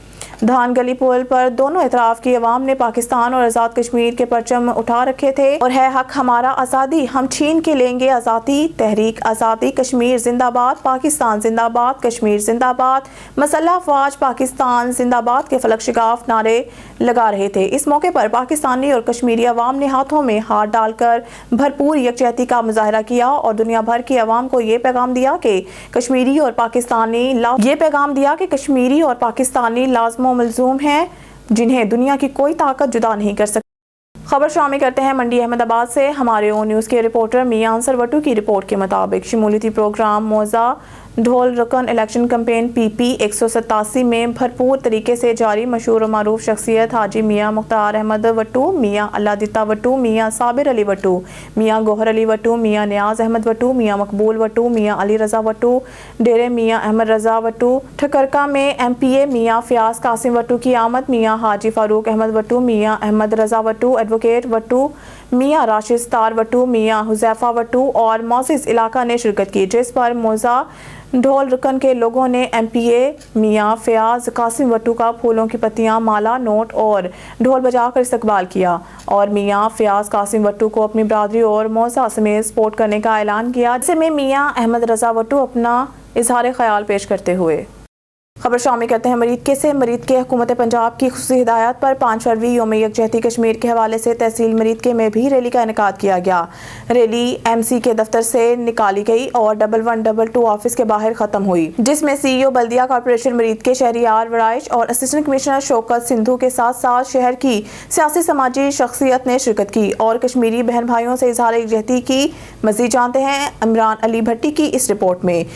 धान गली पुल पर दोनों इतराफ की आवाम ने पाकिस्तान और आज़ाद कश्मीर के परचम उठा रखे थे और है हक हमारा आज़ादी, हम छीन के लेंगे आज़ादी, तहरीक आज़ादी कश्मीर जिंदाबाद, पाकिस्तान जिंदाबाद, कश्मीर जिंदाबाद, मसल्ह अफवाज पाकिस्तान जिंदाबाद के फलक शिगाफ नारे लगा रहे थे। इस मौके पर पाकिस्तानी और कश्मीरी आवाम ने हाथों में हाथ डालकर भरपूर यकजहती का मुजाहरा किया और दुनिया भर की आवाम को ये पैगाम दिया कि कश्मीरी और पाकिस्तानी लाज़िम मलज़ूम हैं, जिन्हें दुनिया की कोई ताकत जुदा नहीं कर सकती। खबर शामिल करते हैं मंडी अहमदाबाद से। हमारे ओ न्यूज़ के रिपोर्टर मियां अंसर वटू की रिपोर्ट के मुताबिक शमूलियती प्रोग्राम मौजा ढोल रकन इलेक्शन कैंपेन PP 187 में भरपूर तरीके से जारी। मशहूर और मारूफ शख्सियत हाजी मियां मुख्तार अहमद वटू, मियां अल्लादिता वटू, मियां साबिर अली वटू, मियां गोहर अली वटू, मियां नियाज अहमद वटू, मियां मकबूल वटू, मियां अली रजा वटू, डेरे मियां अहमद रजा वटू, ठकरका में MPA मियां फयाज कासिम वटू की आमद, मियां हाजी फारूक अहमद वटू, मियां अहमद रजा वटू, एडवोकेट वटू, मियां राशिद स्तार वटू, मियां हुजैफा वटू और मोजिज इलाका ने शिरकत की, जिस पर मौजा ढोल रकन के लोगों ने MPA मियां फयाज कासिम वटू का फूलों की पत्तियां, माला, नोट और ढोल बजाकर इस्तकबाल किया और मियां फयाज कासिम वटू को अपनी बरादरी और मौजा समेत सपोर्ट करने का ऐलान किया, जिसमें मियां अहमद रजा वटू अपना इजहार ख्याल पेश करते हुए। खबर शामिल करते हैं मरीदके से। मरीदके हुकूमत पंजाब की खुसूसी हिदायत पर 5 फरवरी यौम यकजहती कश्मीर के हवाले से तहसील मरीदके में भी रैली का इनेकाद किया गया। रैली MC के दफ्तर से निकाली गई और 1122 ऑफिस के बाहर खत्म हुई, जिसमें CEO बल्दिया कॉर्पोरेशन मरीदके शहरियार वराइश और असिस्टेंट कमिश्नर शौकत सिंधु के साथ साथ शहर की सियासी समाजी शख्सियत ने शिरकत की और कश्मीरी बहन भाइयों से इजहार यकजहती की। मजीद जानते हैं इमरान अली भट्टी की इस रिपोर्ट में।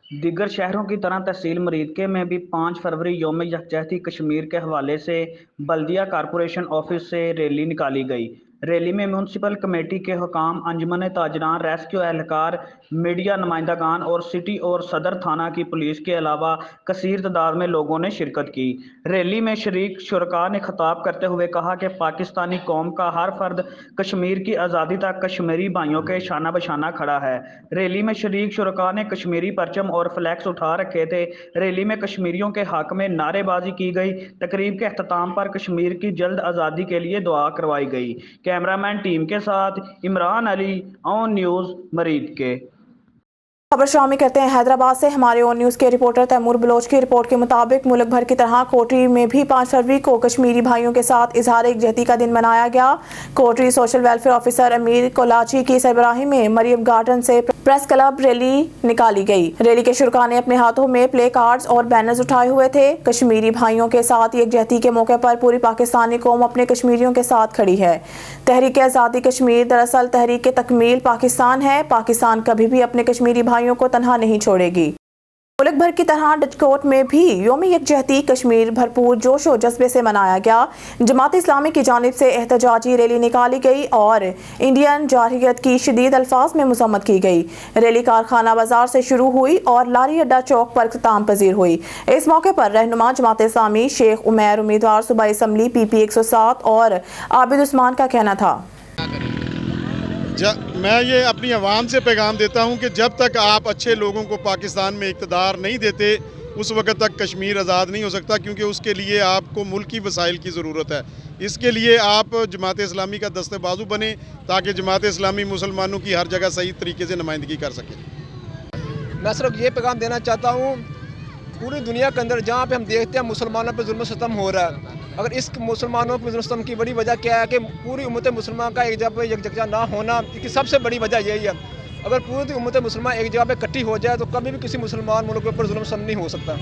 दीगर शहरों की तरह तहसील मरीदके में भी 5 फरवरी यौम यकजहती कश्मीर के हवाले से बल्दिया कॉरपोरेशन ऑफिस से रैली निकाली गई। रैली में म्यूनसिपल कमेटी के हुकाम, अंजुमन ताजरान, रेस्क्यू एहलकार, मीडिया नुमाइंदगान और सिटी और सदर थाना की पुलिस के अलावा कसीर तादाद में लोगों ने शिरकत की। रैली में शरीक शुरका ने खिताब करते हुए कहा कि पाकिस्तानी कौम का हर फर्द कश्मीर की आज़ादी तक कश्मीरी भाइयों के शाना बशाना खड़ा है। रैली में शरीक शुरका ने कश्मीरी परचम और फ्लैक्स उठा रखे थे। रैली में कश्मीरियों के हक में नारेबाजी की गई। तकरीब के अख्ताम पर कश्मीर की जल्द आज़ादी के लिए दुआ करवाई गई। कैमरामैन टीम के साथ इमरान अली, ऑन न्यूज़ मरीद के। खबर शामिल करते हैं हैदराबाद से। हमारे ऑन न्यूज़ के रिपोर्टर तैमूर बलोच की रिपोर्ट के मुताबिक मुल्क भर की तरह कोटरी में भी 5 फरवरी को कश्मीरी भाइयों के साथ इजहार एकजहती का दिन मनाया गया। कोटरी सोशल वेलफेयर ऑफिसर अमीर कोलाची की सरबराही में मरियम गार्डन से प्रेस क्लब रैली निकाली गई। रैली के शुरका ने अपने हाथों में प्ले कार्ड्स और बैनर्स उठाए हुए थे। कश्मीरी भाइयों के साथ एकजहती के मौके पर पूरी पाकिस्तानी कौम अपने कश्मीरियों के साथ खड़ी है। तहरीक आज़ादी कश्मीर दरअसल तहरीक तकमील पाकिस्तान है। पाकिस्तान कभी भी अपने कश्मीरी भाइयों को तन्हा नहीं छोड़ेगी। मुल्क भर की तरह डचकोट में भी यौम यकजहती कश्मीर भरपूर जोश और जज्बे से मनाया गया। जमात इस्लामी की जानिब से एहतजाजी रैली निकाली गई और इंडियन जारहियत की शदीद अल्फाज में मज़म्मत की गई। रैली कारखाना बाजार से शुरू हुई और लारी अड्डा चौक पर इख्तिताम पजीर हुई। इस मौके पर रहनुमा जमात इस्लामी शेख उमैर, उम्मीदवार सूबाई असम्बली PP 107 और आबिद उस्मान का कहना था, मैं ये अपनी आवाम से पैगाम देता हूँ कि जब तक आप अच्छे लोगों को पाकिस्तान में इक़्तिदार नहीं देते उस वक्त तक कश्मीर आज़ाद नहीं हो सकता, क्योंकि उसके लिए आपको मुल्की वसाइल की ज़रूरत है। इसके लिए आप जमात इस्लामी का दस्ते बाजू बने ताकि जमात इस्लामी मुसलमानों की हर जगह सही तरीके से नुमाइंदगी कर सके। मैं सिर्फ ये पैगाम देना चाहता हूँ, पूरी दुनिया के अंदर जहाँ पे हम देखते हैं मुसलमानों पे जुल्म सितम हो रहा है, अगर इस मुसलमानों पे जुल्म सितम की बड़ी वजह क्या है कि पूरी उम्मत मुसलमान का एक जगह यकजहा ना होना, इसकी सबसे बड़ी वजह यही है। अगर पूरी उम्मत मुसलमान एक जगह पे इकट्ठी हो जाए तो कभी भी किसी मुसलमान मुल्क के ऊपर जुल्म सितम नहीं हो सकता।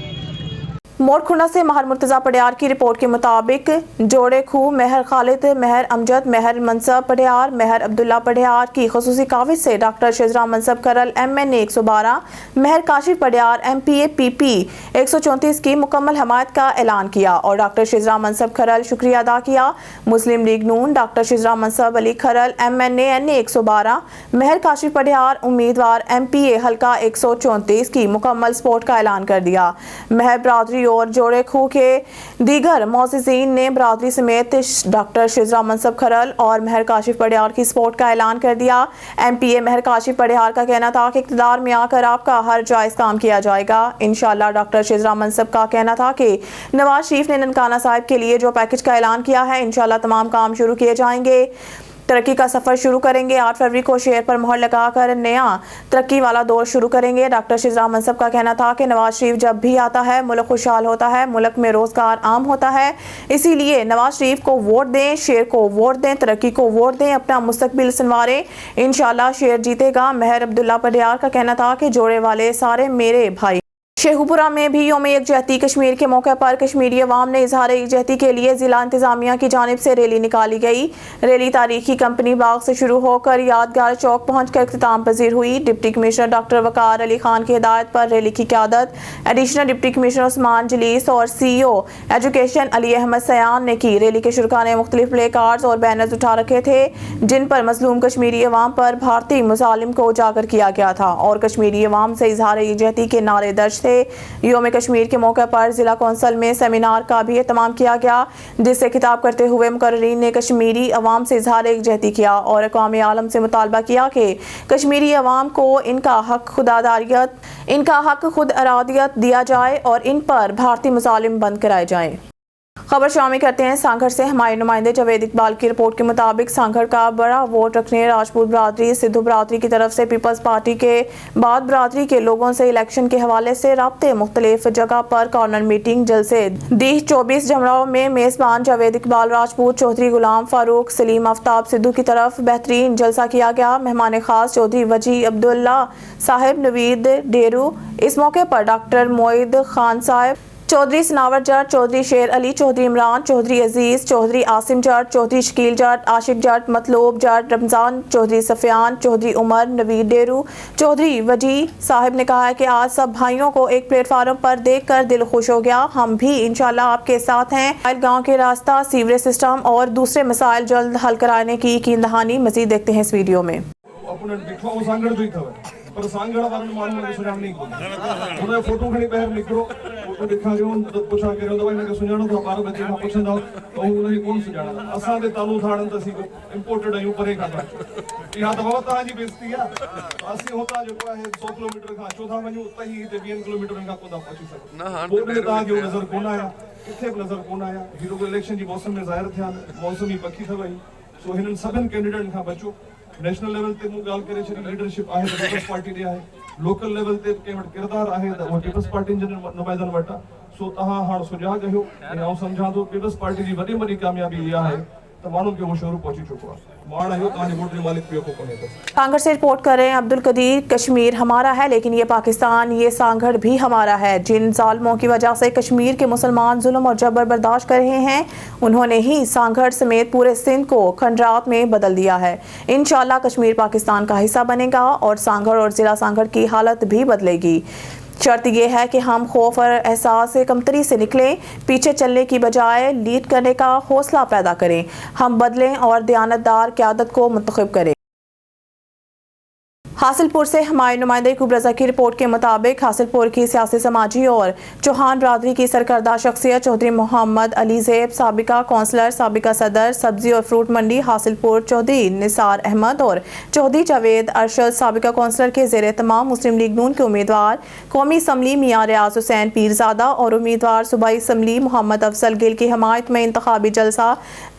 मोरखुना से महर मुर्तज़ा पडियार की रिपोर्ट के मुताबिक जोड़े खूह महर खालिद, महर अमजद, महर मनसब पडियार, महर अब्दुल्ला पडियार की खसूसी काविज से डॉक्टर शिजरा मनसब खरल MNA 112, महर काशिफ पडियार MPA PP 134 की मुकम्मल हमायत का ऐलान किया और डॉक्टर शिजरा मनसब खरल शुक्रिया अदा किया। मुस्लिम लीग नून डॉक्टर शिजरा मनसब अली खरल MNA NA 112, महर काशिफ पडियार उम्मीदवार MPA हल्का 134 की मुकम्मल सपोर्ट का ऐलान कर दिया। महर बरादरी और जोड़े खूह के दीगर मोअज़्ज़िज़ीन ने बरादरी समेत डॉक्टर शिजरा मनसब खरल और महर काशिफ पडियार की सपोर्ट का ऐलान कर दिया। MPA महर काशिफ पडियार का कहना था कि इक़्तिदार में आकर आपका हर जायज़ काम किया जाएगा इंशाअल्लाह। डॉक्टर शिजरा मनसब का कहना था कि नवाज शरीफ ने ननकाना साहिब के लिए जो पैकेज का ऐलान किया है इंशाअल्लाह तमाम काम शुरू किए जाएंगे, तरक्की का सफ़र शुरू करेंगे। 8 फरवरी को शेर पर मोहर लगाकर नया तरक्की वाला दौर शुरू करेंगे। डॉक्टर शिजरा मनसब का कहना था कि नवाज शरीफ जब भी आता है मुल्क खुशहाल होता है, मुल्क में रोज़गार आम होता है, इसीलिए नवाज शरीफ को वोट दें, शेर को वोट दें, तरक्की को वोट दें, अपना मुस्तकबिल संवारें, इंशाअल्लाह शेर जीतेगा। महर अब्दुल्ला पडियार का कहना था कि जोड़े वाले सारे मेरे भाई। शेखुपुरा में भी यौम यकजहती कश्मीर के मौके पर कश्मीरी अवाम ने इजहार यकजहती के लिए ज़िला इंतज़ामिया की जानिब से रैली निकाली गई। रैली तारीखी कंपनी बाग से शुरू होकर यादगार चौक पहुंचकर इख्तिताम पजीर हुई। Deputy commissioner doctor Waqar Ali Khan की हिदायत पर रैली की क़यादत additional deputy commissioner Usman Jalees और CEO एजुकेशन अली अहमद सयान ने की। रैली के शुरका ने मुख्तलिफ प्ले कार्ड्स और बैनर्स उठा रखे थे जिन पर मजलूम कश्मीरी अवाम पर भारतीय मुजालिम को उजागर किया गया था और कश्मीरी अवाम से इजहार यकजहती के नारे दर्ज थे। यौम कश्मीर के मौके पर जिला कौंसिल में सेमिनार का भी एहतमाम किया गया जिससे खिताब करते हुए मुकर्रीरीन ने कश्मीरी अवाम से इजहार यकजहती किया और अक़वाम आलम से मुतालबा किया कि कश्मीरी अवाम को इनका हक खुद अरादियत दिया जाए और इन पर भारतीय मुजालिम बंद कराए जाएं। खबर शामिल करते हैं सांगड़ से। हमारे नुमाइंदे जावेद इकबाल की रिपोर्ट के मुताबिक सांगड़ का बड़ा वोट रखने राजपूत बरादरी सिद्धू बरादरी की तरफ से पीपल्स पार्टी के बाद बरादरी के लोगों से इलेक्शन के हवाले से राब्ते मुख्तलिफ जगह पर कॉर्नर मीटिंग जलसे दीह 24 जमराव में मेज़बान जावेद इकबाल राजपूत, चौधरी गुलाम फारूक, सलीम आफ्ताब सिद्धू की तरफ बेहतरीन जलसा किया गया। मेहमान खास चौधरी वजी अब्दुल्ला साहिब नवीद डेरू। इस मौके पर डॉक्टर मोईद खान साहब, चौधरी सनावर जट, चौधरी शेर अली, चौधरी इमरान, चौधरी अजीज, चौधरी आसिम जट, चौधरी शकील जट, आशिक जट, मतलूब जट, रमज़ान, चौधरी सफियान, चौधरी उमर, नवीद डेरू, चौधरी वजी साहिब ने कहा है कि आज सब भाइयों को एक प्लेटफार्म पर देखकर दिल खुश हो गया। हम भी इंशाल्लाह आपके साथ हैं। गांव के रास्ता, सीवरेज सिस्टम और दूसरे मसाइल जल्द हल कराने की यकीन दहानी। मजीद देखते हैं इस वीडियो में। पर सांगड़ वाले मालूम है सुनाम नहीं को उन्हें फोटो खणी बाहर निकलो फोटो दिखा जो पूछा करो दवाई ने सुनानो तो बार बच्चे का पूछन दाओ तो उन्हें कौन सुनाना असा दे तालू थाड़न तसी को इंपोर्टेड है ऊपर का यहां तो बहुत ताजी बेइज्जती है असी होता जो है 100 किलोमीटर का चौथा वणु उतना ही ते 20 किलोमीटर का कोदा पहुंची सको ना हां बोले ता जो नजर कोन आया किथे नजर कोन आया हीरो को इलेक्शन जी मौसम में जाहिर थिया मौसमी पखी थवई सो हिनन सबन कैंडिडेट का बचो नेशनल लेवल ते मु गाल करे छरी लीडरशिप आहे त पीपल्स पार्टी दे आहे लोकल लेवल ते के वट किरदार आहे त वो पीपल्स पार्टी जन नुमाइंदन वटा सो तहां हाण सुझा कयो ऐं आउं समझां थो पीपल्स पार्टी जी वॾी वॾी कामयाबी इहा आहे त माण्हू खे वो शोरू पहुची चुको आहे माण आयो तव्हांजे वोट जो मालिक पियो को कोन्हे थो। सांगड़ से रिपोर्ट कर रहे हैं अब्दुल कदीर। कश्मीर हमारा है लेकिन ये पाकिस्तान, ये सांगड़ भी हमारा है। जिन जालिमों की वजह से कश्मीर के मुसलमान जुल्म और जबर बर्दाश्त कर रहे हैं उन्होंने ही सांगड़ समेत पूरे सिंध को खंडरात में बदल दिया है। इंशाल्लाह कश्मीर पाकिस्तान का हिस्सा बनेगा और सांगड़ और जिला सांगड़ की हालत भी बदलेगी। शर्त यह है कि हम खौफ और एहसास से कमतरी से निकलें, पीछे चलने की बजाय लीड करने का हौसला पैदा करें। हम बदलें और दयानतदार क़यादत को मुंतखब करें। हासिलपुर से हमारे नुमाइंदे खूब रजा की रिपोर्ट के मुताबिक हासिलपुर की सियासी, समाजी और चौहान बरादरी की सरकर्दा शख्सियत चौधरी मोहम्मद अली ज़ैब, साबिका कौंसलर, साबिका सदर सब्जी और फ्रूट मंडी हासिलपुर, चौधरी निसार अहमद और चौधरी जावेद अरशद, साबिका कौंसलर के ज़ेर तमाम मुस्लिम लीग नून के उम्मीदवार कौमी असम्बली मियां रियाज हुसैन पीरज़ादा और उम्मीदवार सूबाई असम्बली मोहम्मद अफजल गिल की हिमायत में इंतखाबी जलसा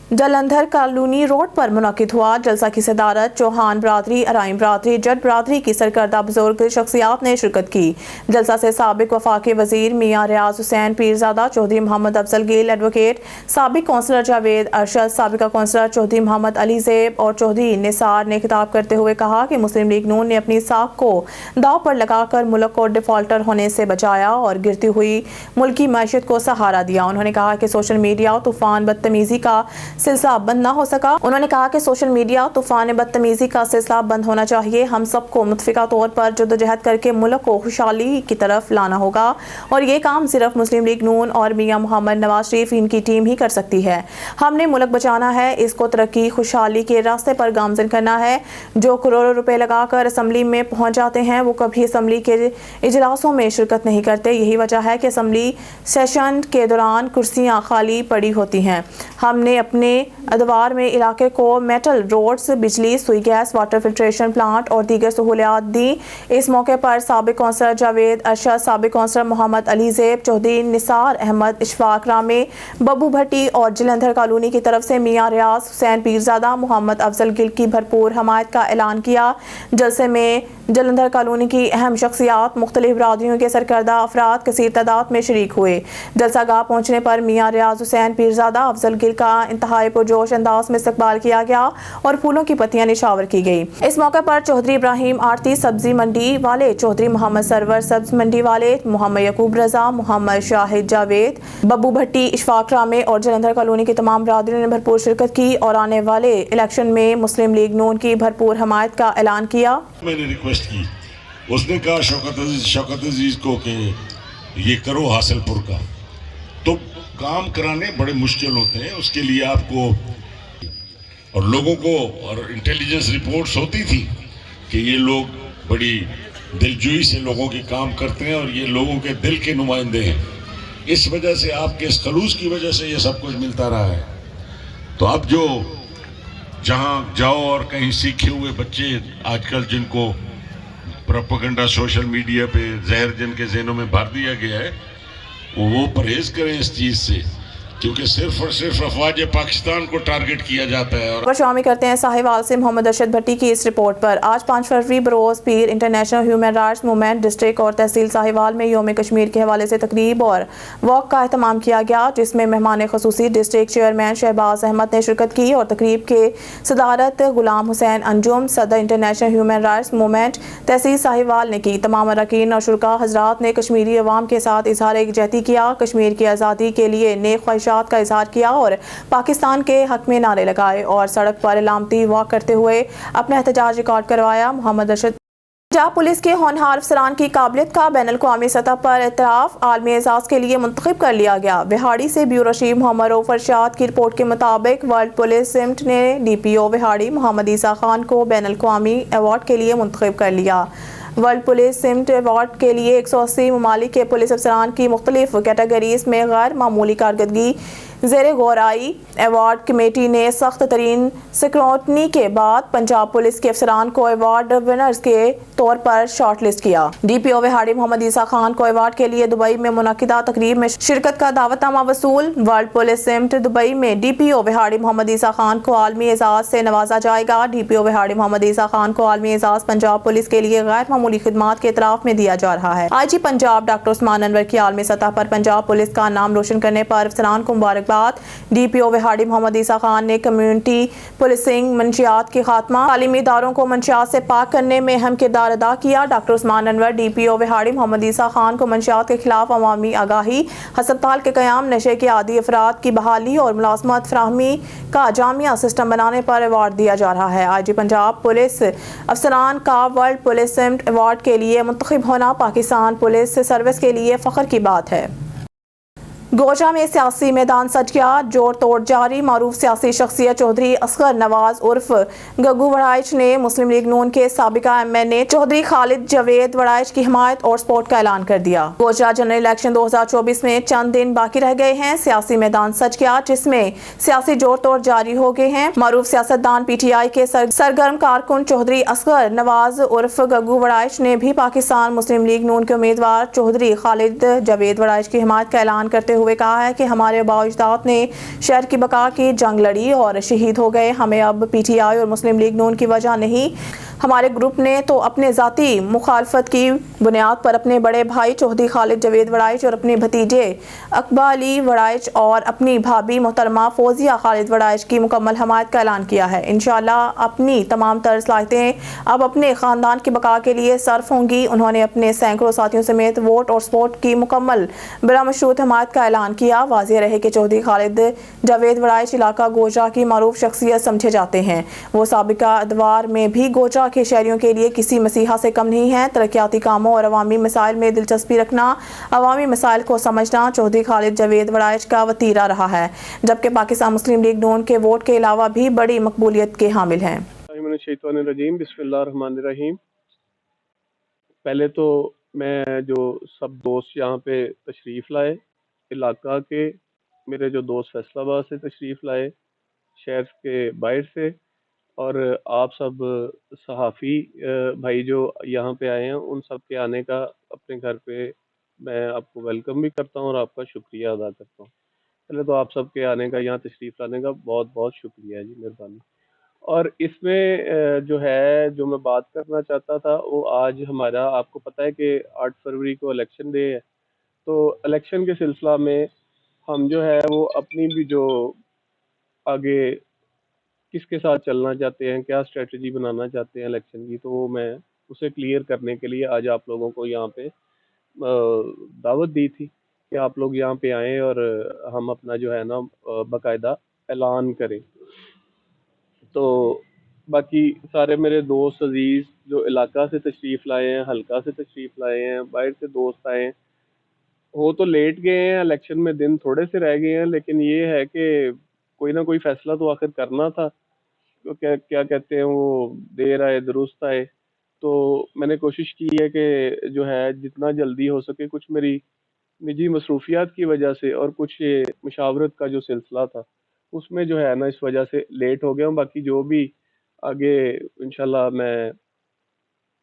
जलंधर कॉलोनी रोड पर मुनाकिद हुआ। जलसा की सदारत चौहान बरादरी, अराइम बरादरी, जट बरादरी की सरकर्दा बुजुर्ग शख्सियात ने शिरकत की। जलसा से साबिक वफाकी वजीर मियां रियाज हुसैन पीरज़ादा, चौधरी मोहम्मद अफजल गिल एडवोकेट, साबिक कौंसलर जावेद अरशद, साबिका कौंसलर चौधरी मोहम्मद अली ज़ैब और चौधरी निसार ने खिताब करते हुए कहा कि मुस्लिम लीग नून ने अपनी साख को दाव पर लगाकर मुल्क को डिफॉल्टर होने से बचाया और गिरती हुई मुल्की मैशत को सहारा दिया। उन्होंने कहा कि सोशल मीडिया तूफान बदतमीजी का सिलसिला बंद ना हो सका। उन्होंने कहा कि सोशल मीडिया तूफान बदतमीजी का सिलसिला बंद होना चाहिए। हम सबको मुतफिका तौर पर जद्दोजहद करके मुल्क को खुशहाली की तरफ लाना होगा और ये काम सिर्फ मुस्लिम लीग नून और मियां मोहम्मद नवाज शरीफ इनकी टीम ही कर सकती है। हमने मुल्क बचाना है, इसको तरक्की खुशहाली के रास्ते पर गामजन करना है। जो करोड़ों रुपए लगाकर असम्बली में पहुंच जाते हैं वो कभी असम्बली के इजलासों में शिरकत नहीं करते। यही वजह है कि असम्बली सेशन के दौरान कुर्सियां खाली पड़ी होती हैं। हमने अपने अदवार में इलाके को मेटल रोड्स, बिजली, सुई गैस, वाटर फिल्ट्रेशन प्लांट और दीगर सहूलियात दी। इस मौके पर साबिक कौंसलर जावेद अरशद, साबिक कौंसलर मोहम्मद अली ज़ैब, चौधरी निसार अहमद, इशफाक रामे, बब्बू भट्टी और जलंधर कॉलोनी की तरफ से मियां रियाज हुसैन पीरज़ादा, मोहम्मद अफजल गिल की भरपूर हमायत का ऐलान किया। जलसे में जलंधर कॉलोनी की अहम शख्सियात, मुख्तलिफ बरादरियों के सरकर्दा अफराद कसीर तादाद में शरीक हुए। जलसा गाह पहुँचने पर मियां रियाज हुसैन पीरज़ादा, अफजल गिल का इंतहाई पुरजोश अंदाज में इस्तकबाल किया गया और फूलों की पत्तियां निशावर की गई। इस मौके पर चौधरी इब्राहिम आरती सब्जी मंडी वाले, चौधरी मोहम्मद सरवर सब्ज मंडी वाले, मोहम्मद यकूब रजा, मोहम्मद शाहिद जावेद, बब्बू भट्टी, इशफाक रामे और जलंधर कॉलोनी की तमाम बरादरियों ने भरपूर शिरकत की और आने वाले इलेक्शन में मुस्लिम लीग नून की भरपूर हमायत का ऐलान किया। मैंने रिक्वेस्ट की, उसने कहा शौकत अजीज को कि ये करो हासिलपुर का, तो काम कराने बड़े मुश्किल होते हैं। उसके लिए आपको और लोगों को और इंटेलिजेंस रिपोर्ट्स होती थी कि ये लोग बड़ी दिलजोई से लोगों की काम करते हैं और ये लोगों के दिल के नुमाइंदे हैं। इस वजह से आपके इस खलूस की वजह से ये सब कुछ मिलता रहा है। तो अब जो जहाँ जाओ और कहीं सीखे हुए बच्चे आजकल जिनको प्रोपेगेंडा सोशल मीडिया पे जहर जिनके ज़हनों में भर दिया गया है, वो परहेज़ करें इस चीज़ से क्योंकि सिर्फ और सिर्फ अफवाज पाकिस्तान को टारगेट किया जाता है। खबर शामिल करते हैं साहिवाल से मोहम्मद अरशद भट्टी की इस रिपोर्ट पर। आज 5 फरवरी बरोज पीर international human rights movement district और तहसील साहिवाल में योम कश्मीर के हवाले से तकरीब और वॉक का एहतमाम किया गया, जिसमें मेहमान खसूसी डिस्ट्रिक्ट चेयरमैन शहबाज अहमद ने शिरकत की और तकरीब के सदारत गुलाम हुसैन अंजुम सदर इंटरनेशनल ह्यूमन राइट्स मूवमेंट तहसील साहिवाल ने की। तमाम अरकान और शुरका हजरात ने कश्मीरी अवाम के साथ इजहार यकजहती किया, कश्मीर की आज़ादी के लिए नेक ख्वाहिशात का इजहार किया और पाकिस्तान के हक में नारे लगाए और सड़क पर अलामती वॉक करते हुए अपना एहतजाज रिकॉर्ड करवाया। मोहम्मद अरशद पंजाब पुलिस के होनहार अफसरान की काबिलियत का बैनुल-अक़वामी सतह पर एतराफ़ आलमी एजाज़ के लिए मुंतखब कर लिया गया। विहाड़ी से ब्यूरो चीफ मोहम्मद रऊफ अरशाद की रिपोर्ट के मुताबिक वर्ल्ड पुलिस सिमट ने DPO विहाड़ी मोहम्मद ईसा खान को बैनुल-अक़वामी अवार्ड के लिए मुंतखब कर लिया। वर्ल्ड पुलिस सिमट अवार्ड के लिए 180 ममालिक के पुलिस अफसरान की मुख्तलिफ कैटेगरीज में गैर मामूली कारकर्दगी ज़ेर गौर आई। अवार्ड कमेटी ने सख्त तरीन स्क्रूटनी के बाद पंजाब पुलिस के अफसरान को अवार्ड विनर्स के तौर पर शॉर्ट लिस्ट किया। DPO विहाड़ी मोहम्मद ईसा खान को अवार्ड के लिए दुबई में मुनक्किदा तकरीब में शिरकत का दावतनामा वसूल। वर्ल्ड पुलिस सिमट दुबई में DPO विहाड़ी मोहम्मद ईसा खान को आलमी एजाज से नवाजा जाएगा। DPO विहाड़ी मोहम्मद ईसा खान को आलमी एजाज पंजाब पुलिस के लिए गैर मामूली खिदमात के इतराफ में दिया जा रहा है। IG पंजाब डॉक्टर उस्मान अनवर की आलमी सतह पर पंजाब पुलिस का नाम रोशन करने पर अफसरान को मुबारकबाद। DPO विहाड़ी मोहम्मद ईसा खान ने कम्युनिटी पुलिसिंग, मंशियात के खात्मा, तालीमी इदारों को मंशियात से पाक करने में अहम किरदार अदा किया। डॉक्टर उस्मान अनवर DPO विहाड़ी मोहम्मद ईसा खान को मंशियात के खिलाफ अवामी आगाही, हस्पताल के क़याम, नशे के आदी अफराद की बहाली और मुलाजमत फराहमी का जामिया सिस्टम बनाने पर अवार्ड दिया जा रहा है। IG पंजाब पुलिस अफसरान का वर्ल्ड पुलिस सिमट अवार्ड के लिए मुंतखब होना पाकिस्तान पुलिस सर्विस के लिए फ़ख्र की बात है। गोजा में सियासी मैदान सज गया, जोड़ तोड़ जारी। मारूफ सियासी शख्सियत चौधरी असगर नवाज उर्फ गग्गू वड़ाइच ने मुस्लिम लीग नून के साबिका MNA चौधरी खालिद जवेद वड़ाइच की हिमायत और सपोर्ट का ऐलान कर दिया। गोजा जनरल इलेक्शन 2024 में चंद दिन बाकी रह गए हैं। सियासी मैदान सज गया, जिसमें सियासी जोड़ तोड़ जारी हो गए हैं। मारूफ सियासतदान PTI के सरगर्म कारकुन चौधरी असगर नवाज उर्फ गग्गू वड़ाइच ने भी पाकिस्तान मुस्लिम लीग नून के उम्मीदवार चौधरी खालिद जवेद वड़ाइच की हिमायत का ऐलान करते हुए कहा है कि हमारे आबा-ओ-अजदाद ने शहर की बका की जंग लड़ी और शहीद हो गए। हमें अब PTI और मुस्लिम लीग नून की वजह नहीं, हमारे ग्रुप ने तो अपने ज़ाती मुखालफत की बुनियाद पर अपने बड़े भाई चौधरी खालिद जवेद वड़ाइच और अपने भतीजे अकबा अली वड़ाइच और अपनी भाभी मोहतरमा फौजिया खालिद वड़ाइच की मुकम्मल हमायत का ऐलान किया है। इंशाअल्लाह अपनी तमाम तरह सलाहियतें अब अपने ख़ानदान की बका के लिए सर्फ होंगी। उन्होंने अपने सैकड़ों साथियों समेत वोट और सपोर्ट की मुकम्मल बिला मशरूत हमायत का ऐलान किया। वाज़ेह रहे कि चौधरी खालिद जवेद वड़ाइच इलाका गोजा की मारूफ शख्सियत समझे जाते हैं। वो साबिका अदवार में भी गोजा के शहरियों के लिए किसी मसीहा से कम नहीं है। तरक्याती कामों और अवामी मसाइल में दिलचस्पी रखना, अवामी मसाइल को समझना चौधरी खालिद जवेद वड़ाइच का वतीरा रहा है, जबकि पाकिस्तान मुस्लिम लीग नून के वोट के अलावा भी बड़ी मकबूलियत के हामिल हैं। बिस्मिल्लाहिर्रहमानिर्रहीम। पहले तो मैं जो सब दोस्त यहाँ पे तशरीफ़ लाए, इलाका के मेरे जो दोस्त फैसलाबाद से तशरीफ़ लाए, शहर के बाहर से, और आप सब सहाफ़ी भाई जो यहाँ पे आए हैं, उन सब के आने का अपने घर पे मैं आपको वेलकम भी करता हूँ और आपका शुक्रिया अदा करता हूँ। पहले तो आप सब के आने का, यहाँ तशरीफ़ लाने का बहुत बहुत शुक्रिया जी, मेहरबानी। और इसमें जो है, जो मैं बात करना चाहता था वो आज हमारा, आपको पता है कि 8 फरवरी को इलेक्शन डे है, तो इलेक्शन के सिलसिला में हम जो है वो अपनी भी जो आगे किसके साथ चलना चाहते हैं, क्या स्ट्रेटजी बनाना चाहते हैं इलेक्शन की, तो वो मैं उसे क्लियर करने के लिए आज आप लोगों को यहाँ पे दावत दी थी कि आप लोग यहाँ पे आएँ और हम अपना जो है ना बाकायदा ऐलान करें। तो बाकी सारे मेरे दोस्त अजीज़ जो इलाका से तशरीफ़ लाए हैं, हल्का से तशरीफ़ लाए हैं, बाहर से दोस्त आए हैं, वो तो लेट गए हैं, इलेक्शन में दिन थोड़े से रह गए हैं, लेकिन ये है कि कोई ना कोई फ़ैसला तो आखिर करना था। तो क्या कहते हैं, वो देर आए दुरुस्त आए। तो मैंने कोशिश की है कि जो है जितना जल्दी हो सके, कुछ मेरी निजी मसरूफियात की वजह से और कुछ ये मुशावरत का जो सिलसिला था उसमें जो है ना इस वजह से लेट हो गया हूँ। बाकी जो भी आगे इंशाल्लाह मैं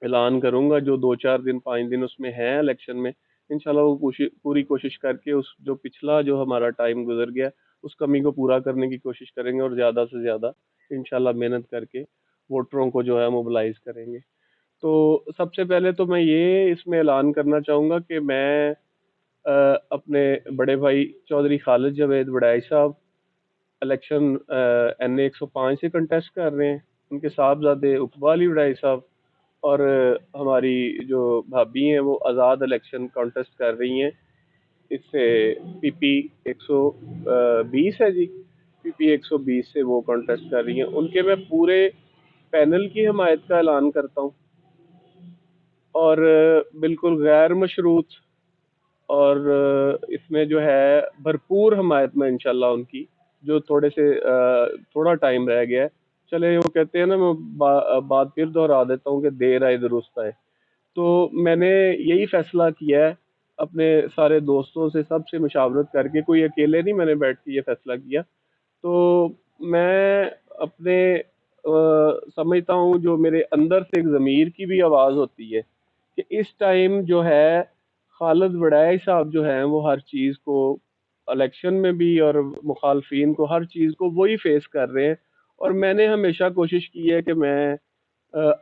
ऐलान करूँगा, जो 2-4 दिन 5 दिन उसमें हैं इलेक्शन में, इंशाल्लाह वो पूरी कोशिश करके उस जो पिछला जो हमारा टाइम गुजर गया उस कमी को पूरा करने की कोशिश करेंगे और ज़्यादा से ज़्यादा इंशाल्लाह मेहनत करके वोटरों को जो है मोबिलाइज करेंगे। तो सबसे पहले तो मैं ये इसमें ऐलान करना चाहूँगा कि मैं अपने बड़े भाई चौधरी खालिद जावेद वड़ाई साहब इलेक्शन NA 105 से कंटेस्ट कर रहे हैं, उनके साहबजादे उकबा अली वड़ाई साहब और हमारी जो भाभी हैं वो आज़ाद इलेक्शन कॉन्टेस्ट कर रही हैं। इससे PP 120 है जी, PP 120 से वो कॉन्टेस्ट कर रही हैं। उनके मैं पूरे पैनल की हमायत का ऐलान करता हूँ और बिल्कुल गैर मशरूत और इसमें जो है भरपूर हमायत में इंशाल्लाह उनकी, जो थोड़ा टाइम रह गया है। चले वो कहते हैं ना, मैं बात फिर दोहरा देता हूँ कि देर आए दुरुस्त आए। तो मैंने यही फैसला किया है अपने सारे दोस्तों से, सबसे मशावरत करके, कोई अकेले नहीं मैंने बैठ के ये फैसला किया। तो मैं अपने समझता हूँ जो मेरे अंदर से एक ज़मीर की भी आवाज़ होती है कि इस टाइम जो है खालिद वड़ाई साहब जो हैं वो हर चीज़ को इलेक्शन में भी और मुखालफिन को हर चीज़ को वही फेस कर रहे हैं। और मैंने हमेशा कोशिश की है कि मैं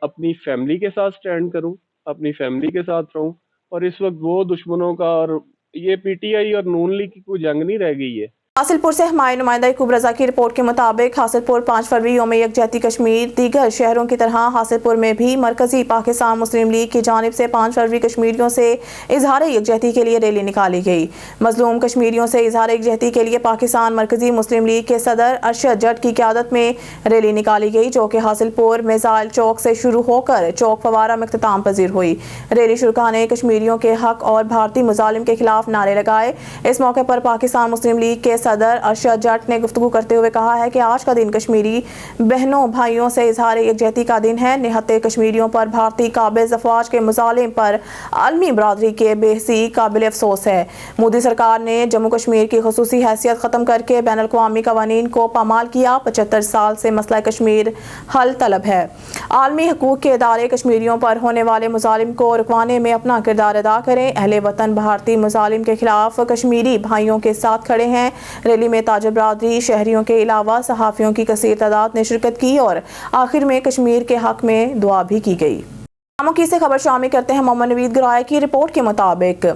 अपनी फैमिली के साथ स्टैंड करूं, अपनी फैमिली के साथ रहूं। और इस वक्त वो दुश्मनों का और ये PTI और नून लीग की कोई जंग नहीं रह गई है। हासिलपुर से हमारे नुमाइंदा यकूब रजा की रिपोर्ट के मुताबिक हासिलपुर 5 फरवरी यौम यकजहती कश्मीर दीगर शहरों की तरह हासिलपुर में भी मरकजी पाकिस्तान मुस्लिम लीग की जानिब से 5 फरवरी कश्मीरियों से इजहार यकजहती के लिए रैली निकाली गई। मजलूम कश्मीरियों से इजहार यकजहती के लिए पाकिस्तान मरकजी मुस्लिम लीग के सदर अरशद जट की क़यादत में रैली निकाली गई, जो कि हासिलपुर मिसाइल चौक से शुरू होकर चौक फवारा में इख्तिताम पजीर हुई। रैली शुरका ने कश्मीरियों के हक और भारतीय मुजालिम के खिलाफ नारे लगाए। इस मौके पर पाकिस्तान मुस्लिम लीग के सदर अरशद जट ने गुफ्तगू करते हुए कहा है कि आज का दिन कश्मीरी बहनों भाइयों से इजहार यकजहती का दिन है। निहत्ते कश्मीरियों पर भारतीय काबिज अफवाज के मुजालिम पर आलमी बरादरी के बेहसी काबिल अफसोस है। मोदी सरकार ने जम्मू कश्मीर की खुसूसी हैसियत ख़त्म करके बैन अल-अक़वामी क़वानीन को पामाल किया। 75 साल से मसला कश्मीर हल तलब है। आलमी हकूक़ के इदारे कश्मीरियों पर होने वाले मुजालिम को रुकवाने में अपना किरदार अदा करें। अहले वतन भारतीय मुजालिम के खिलाफ कश्मीरी भाइयों के साथ खड़े हैं। रैली में ताजिर बरादरी, शहरियों के अलावा सहाफ़ियों की कसीर तादाद ने शिरकत की और आखिर में कश्मीर के हक में दुआ भी की गई। की से खबर शामिल करते हैं मोहम्मद नवीद गराय की रिपोर्ट के मुताबिक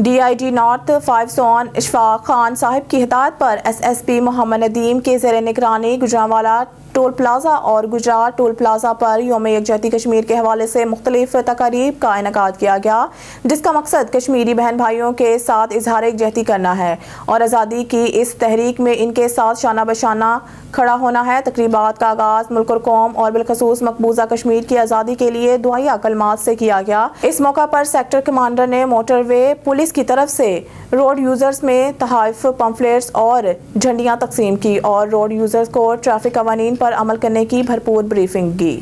DIG north 5 zone Ishfaq Khan Sahib की हिदायत पर SSP मोहम्मद नदीम के ज़ेर निगरानी गुजरांवाला टोल प्लाजा और गुजरात टोल प्लाजा पर यौम यकजहती कश्मीर के हवाले से मुख्तलिफ तकारीब का इनेकाद किया गया, जिसका मकसद कश्मीरी बहन भाइयों के साथ इजहार यकजहती करना है और आज़ादी की इस तहरीक में इनके साथ शाना बशाना खड़ा होना है। तकरीबात का आगाज़ मुल्क और कौम और बिलखसूस मकबूजा कश्मीर की आज़ादी के लिए दुआया कलमात से किया गया। इस मौका पर सेक्टर कमांडर ने मोटरवे पुलिस की तरफ से रोड यूजर्स में तहाइफ, पम्फलेट्स और झंडियाँ तकसीम की और रोड यूजर्स को ट्रैफिक कवानीन पर अमल करने की भरपूर ब्रीफिंग की।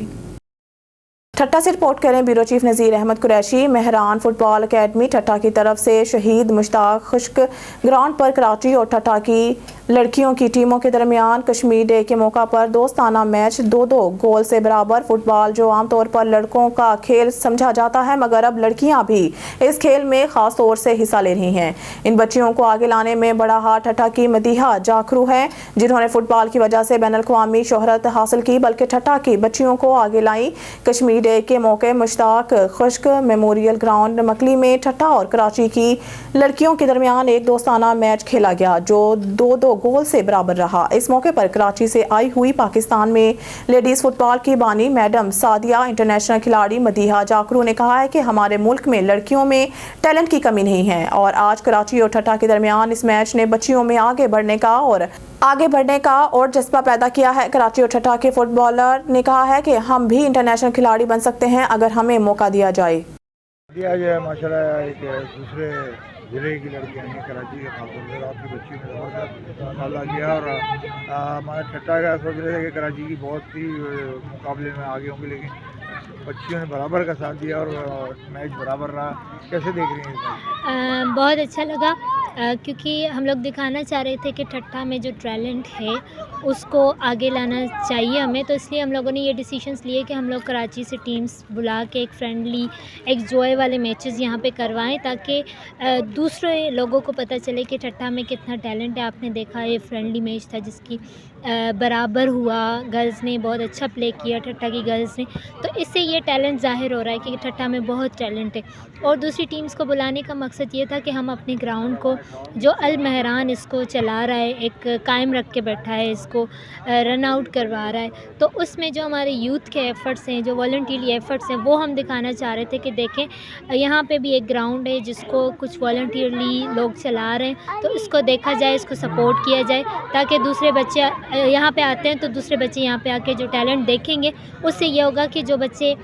ठट्टा से रिपोर्ट करें ब्यूरो चीफ नज़ीर अहमद कुरैशी। मेहरान फुटबॉल अकेडमी ठट्टा की तरफ से शहीद मुश्ताक खुश्क ग्राउंड पर कराची और ठट्टा की लड़कियों की टीमों के दरमियान कश्मीर डे के मौका पर दोस्ताना मैच 2-2 गोल से बराबर। फुटबॉल जो आमतौर पर लड़कों का खेल समझा जाता है, मगर अब लड़कियां भी इस खेल में खास तौर से हिस्सा ले रही हैं। इन बच्चियों को आगे लाने में बड़ा हाथ ठट्टा की मदीहा जाखरू है, जिन्होंने फुटबॉल की वजह से बैन अल-अक़वामी शोहरत हासिल की, बल्कि ठट्टा की बच्चियों को आगे लाई। कश्मीर डे के मौके मुश्ताक खुश्क मेमोरियल ग्राउंड मकली में ठट्टा और कराची की लड़कियों के दरमियान एक दोस्ताना मैच खेला गया, जो 2-2 गोल से बराबर रहा। इस मौके पर कराची से आई हुई पाकिस्तान में लेडीज फुटबॉल की बानी मैडम सादिया, इंटरनेशनल खिलाड़ी मदीहा जाकरू ने कहा है कि हमारे मुल्क में लड़कियों में टैलेंट की कमी नहीं है और आज कराची और ठट्टा के दरमियान इस मैच ने बच्चियों में आगे बढ़ने का और जज्बा पैदा किया है। कराची और ठट्टा के फुटबॉलर ने कहा है कि हम भी इंटरनेशनल खिलाड़ी बन सकते हैं अगर हमें मौका दिया जाए। माशाल्लाह एक दूसरे ज़िले की लड़कियाँ हैं, कराची के खासतौर पर आपकी बच्ची ने ज़बरदस्त मुकाबला किया और हमारा ठट्टा का सोच रहे थे कि कराची की बहुत ही मुकाबले में आगे होंगे, लेकिन बच्चियों ने बराबर का साथ दिया और मैच बराबर रहा। कैसे देख रही हैं? बहुत अच्छा लगा। क्योंकि हम लोग दिखाना चाह रहे थे कि ठट्ठा में जो टैलेंट है उसको आगे लाना चाहिए हमें, तो इसलिए हम लोगों ने ये डिसीजंस लिए कि हम लोग कराची से टीम्स बुला के एक फ्रेंडली, एक जॉय वाले मैचेस यहाँ पे करवाएं, ताकि दूसरे लोगों को पता चले कि ठट्ठा में कितना टैलेंट है। आपने देखा ये फ्रेंडली मैच था जिसकी बराबर हुआ, गर्ल्स ने बहुत अच्छा प्ले किया, ठट्ठा की गर्ल्स ने, तो इससे ये टैलेंट ज़ाहिर हो रहा है कि ठट्ठा में बहुत टैलेंट है। और दूसरी टीम्स को बुलाने का मकसद ये था कि हम अपने ग्राउंड को, जो अल महरान इसको चला रहा है, एक कायम रख के बैठा है, इसको रन आउट करवा रहा है, तो उसमें जो हमारे यूथ के एफ़र्ट्स हैं, जो वॉलंटियरली एफ़र्ट्स हैं, वो हम दिखाना चाह रहे थे कि देखें यहाँ पे भी एक ग्राउंड है जिसको कुछ वॉलंटियरली लोग चला रहे हैं, तो इसको देखा जाए, इसको सपोर्ट किया जाए, ताकि दूसरे बच्चे यहाँ पे आते हैं तो दूसरे बच्चे यहाँ पे आके जो टैलेंट देखेंगे, उससे ये होगा कि जो बच्चे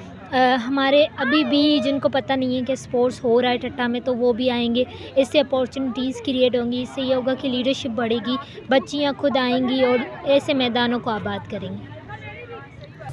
हमारे अभी भी जिनको पता नहीं है कि स्पोर्ट्स हो रहा है ठट्ठा में, तो वो भी आएंगे, इससे अपॉर्चुनिटीज़ क्रिएट होंगी, इससे ये होगा कि लीडरशिप बढ़ेगी, बच्चियाँ खुद आएंगी और ऐसे मैदानों को आबाद करेंगी।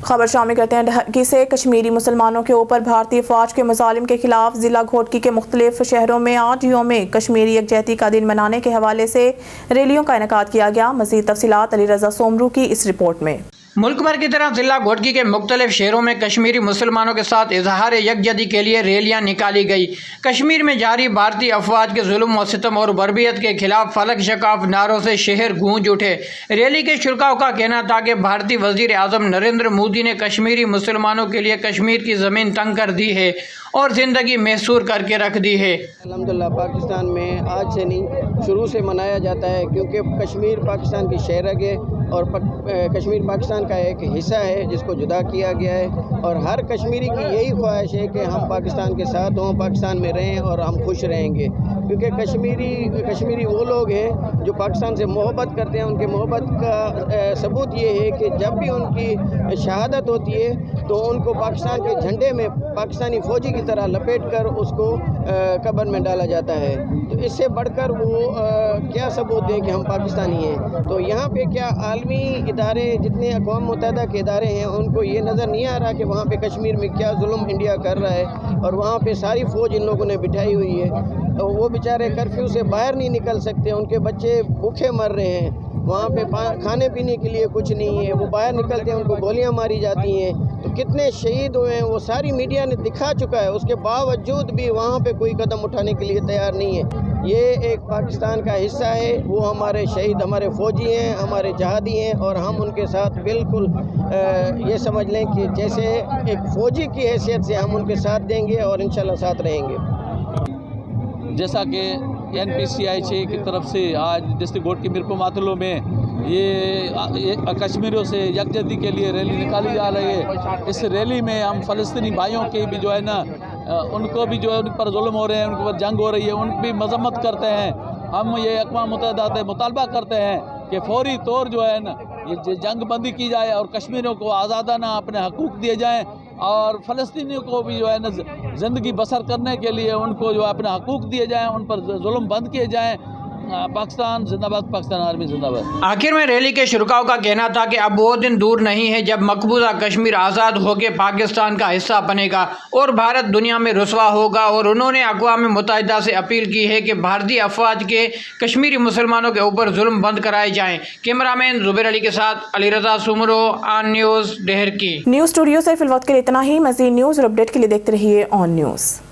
खबर शामिल करते हैं ढाकी से। कश्मीरी मुसलमानों के ऊपर भारतीय फ़ौज के मज़ालिम के खिलाफ ज़िला घोटकी के मुख्तलिफ शहरों में आज यौम कश्मीरी यकजहती का दिन मनाने के हवाले से रैलियों का इनेकाद किया गया। मज़ीद तफसीलात अली रज़ा सोमरू की इस रिपोर्ट में। मुल्क भर की तरह जिला घोटकी के मुख्तलिफ शहरों में कश्मीरी मुसलमानों के साथ इजहार यकजहती के लिए रैलियाँ निकाली गई। कश्मीर में जारी भारतीय अफवाज के जुल्म व सितम और बर्बियत के खिलाफ फलक शकाफ नारों से शहर गूंज उठे। रैली के शुरकाओं का कहना था कि भारतीय वज़ीर आज़म नरेंद्र मोदी ने कश्मीरी मुसलमानों के लिए कश्मीर की ज़मीन तंग कर दी है और ज़िंदगी महसूर करके रख दी है। अल्हम्दुलिल्लाह पाकिस्तान में आज से नहीं, शुरू से मनाया जाता है, क्योंकि कश्मीर पाकिस्तान की शहरग है और कश्मीर पाकिस्तान का एक हिस्सा है जिसको जुदा किया गया है, और हर कश्मीरी की यही ख्वाहिश है कि हम पाकिस्तान के साथ हों, पाकिस्तान में रहें और हम खुश रहेंगे, क्योंकि कश्मीरी वो लोग हैं जो पाकिस्तान से मोहब्बत करते हैं। उनके मोहब्बत का सबूत ये है कि जब भी उनकी शहादत होती है तो उनको पाकिस्तान के झंडे में पाकिस्तानी फ़ौजी की तरह लपेट कर उसको कब्र में डाला जाता है। तो इससे बढ़कर वो क्या सबूत दें कि हम पाकिस्तानी हैं। तो यहाँ पे क्या आलमी इदारे, जितने अक़वाम मुत्तहिदा के इदारे हैं, उनको ये नज़र नहीं आ रहा कि वहाँ पे कश्मीर में क्या जुल्म इंडिया कर रहा है, और वहाँ पे सारी फ़ौज इन लोगों ने बिठाई हुई है। तो वो बेचारे कर्फ्यू से बाहर नहीं निकल सकते, उनके बच्चे भूखे मर रहे हैं, वहाँ पे खाने पीने के लिए कुछ नहीं है, वो बाहर निकलते हैं उनको गोलियां मारी जाती हैं। तो कितने शहीद हुए हैं वो सारी मीडिया ने दिखा चुका है, उसके बावजूद भी वहाँ पे कोई कदम उठाने के लिए तैयार नहीं है। ये एक पाकिस्तान का हिस्सा है, वो हमारे शहीद, हमारे फ़ौजी हैं, हमारे जहादी हैं, और हम उनके साथ बिल्कुल ये समझ लें कि जैसे एक फ़ौजी की हैसियत से हम उनके साथ देंगे और इंशाल्लाह साथ रहेंगे। जैसा कि NPCI की तरफ से आज डिस्ट्रिक्ट कोर्ट की मिरको मातलों में ये कश्मीरियों से यकजहती के लिए रैली निकाली जा रही है। इस रैली में हम फ़लस्तीनी भाइयों के भी जो है ना, उनको भी जो है उन पर जुल्म हो रहे हैं, उनके ऊपर जंग हो रही है, उनकी भी मजम्मत करते हैं। हम ये अक़वाम मुत्तहिदा से मुतालबा करते हैं कि फौरी तौर जो है ना ये जंग बंदी की जाए और कश्मीरियों को आज़ादाना अपने हकूक़ दिए जाएँ, और फ़लस्तीनियों को भी जो है ना ज़िंदगी बसर करने के लिए उनको जो अपने हकूक़ दिए जाएँ, उन पर जुल्म बंद किए जाएँ। पाकिस्तान जिंदाबाद, पाकिस्तान आर्मी जिंदाबाद। आखिर में रैली के शुरकाओं का कहना था कि अब वो दिन दूर नहीं है जब मकबूजा कश्मीर आज़ाद होकर पाकिस्तान का हिस्सा बनेगा और भारत दुनिया में रुसवा होगा, और उन्होंने अक़वाम मुत्तहिदा से अपील की है कि भारतीय अफवाज के कश्मीरी मुसलमानों के ऊपर जुल्म बंद कराए जाएँ। कैमरामैन जुबैर अली के साथ अली रज़ा सुमरो, ऑन न्यूज़ ढेर की। न्यूज़ स्टूडियो से फिलवक्त के लिए इतना ही। मज़ीद न्यूज़ और अपडेट के लिए देखते रहिए ऑन न्यूज़।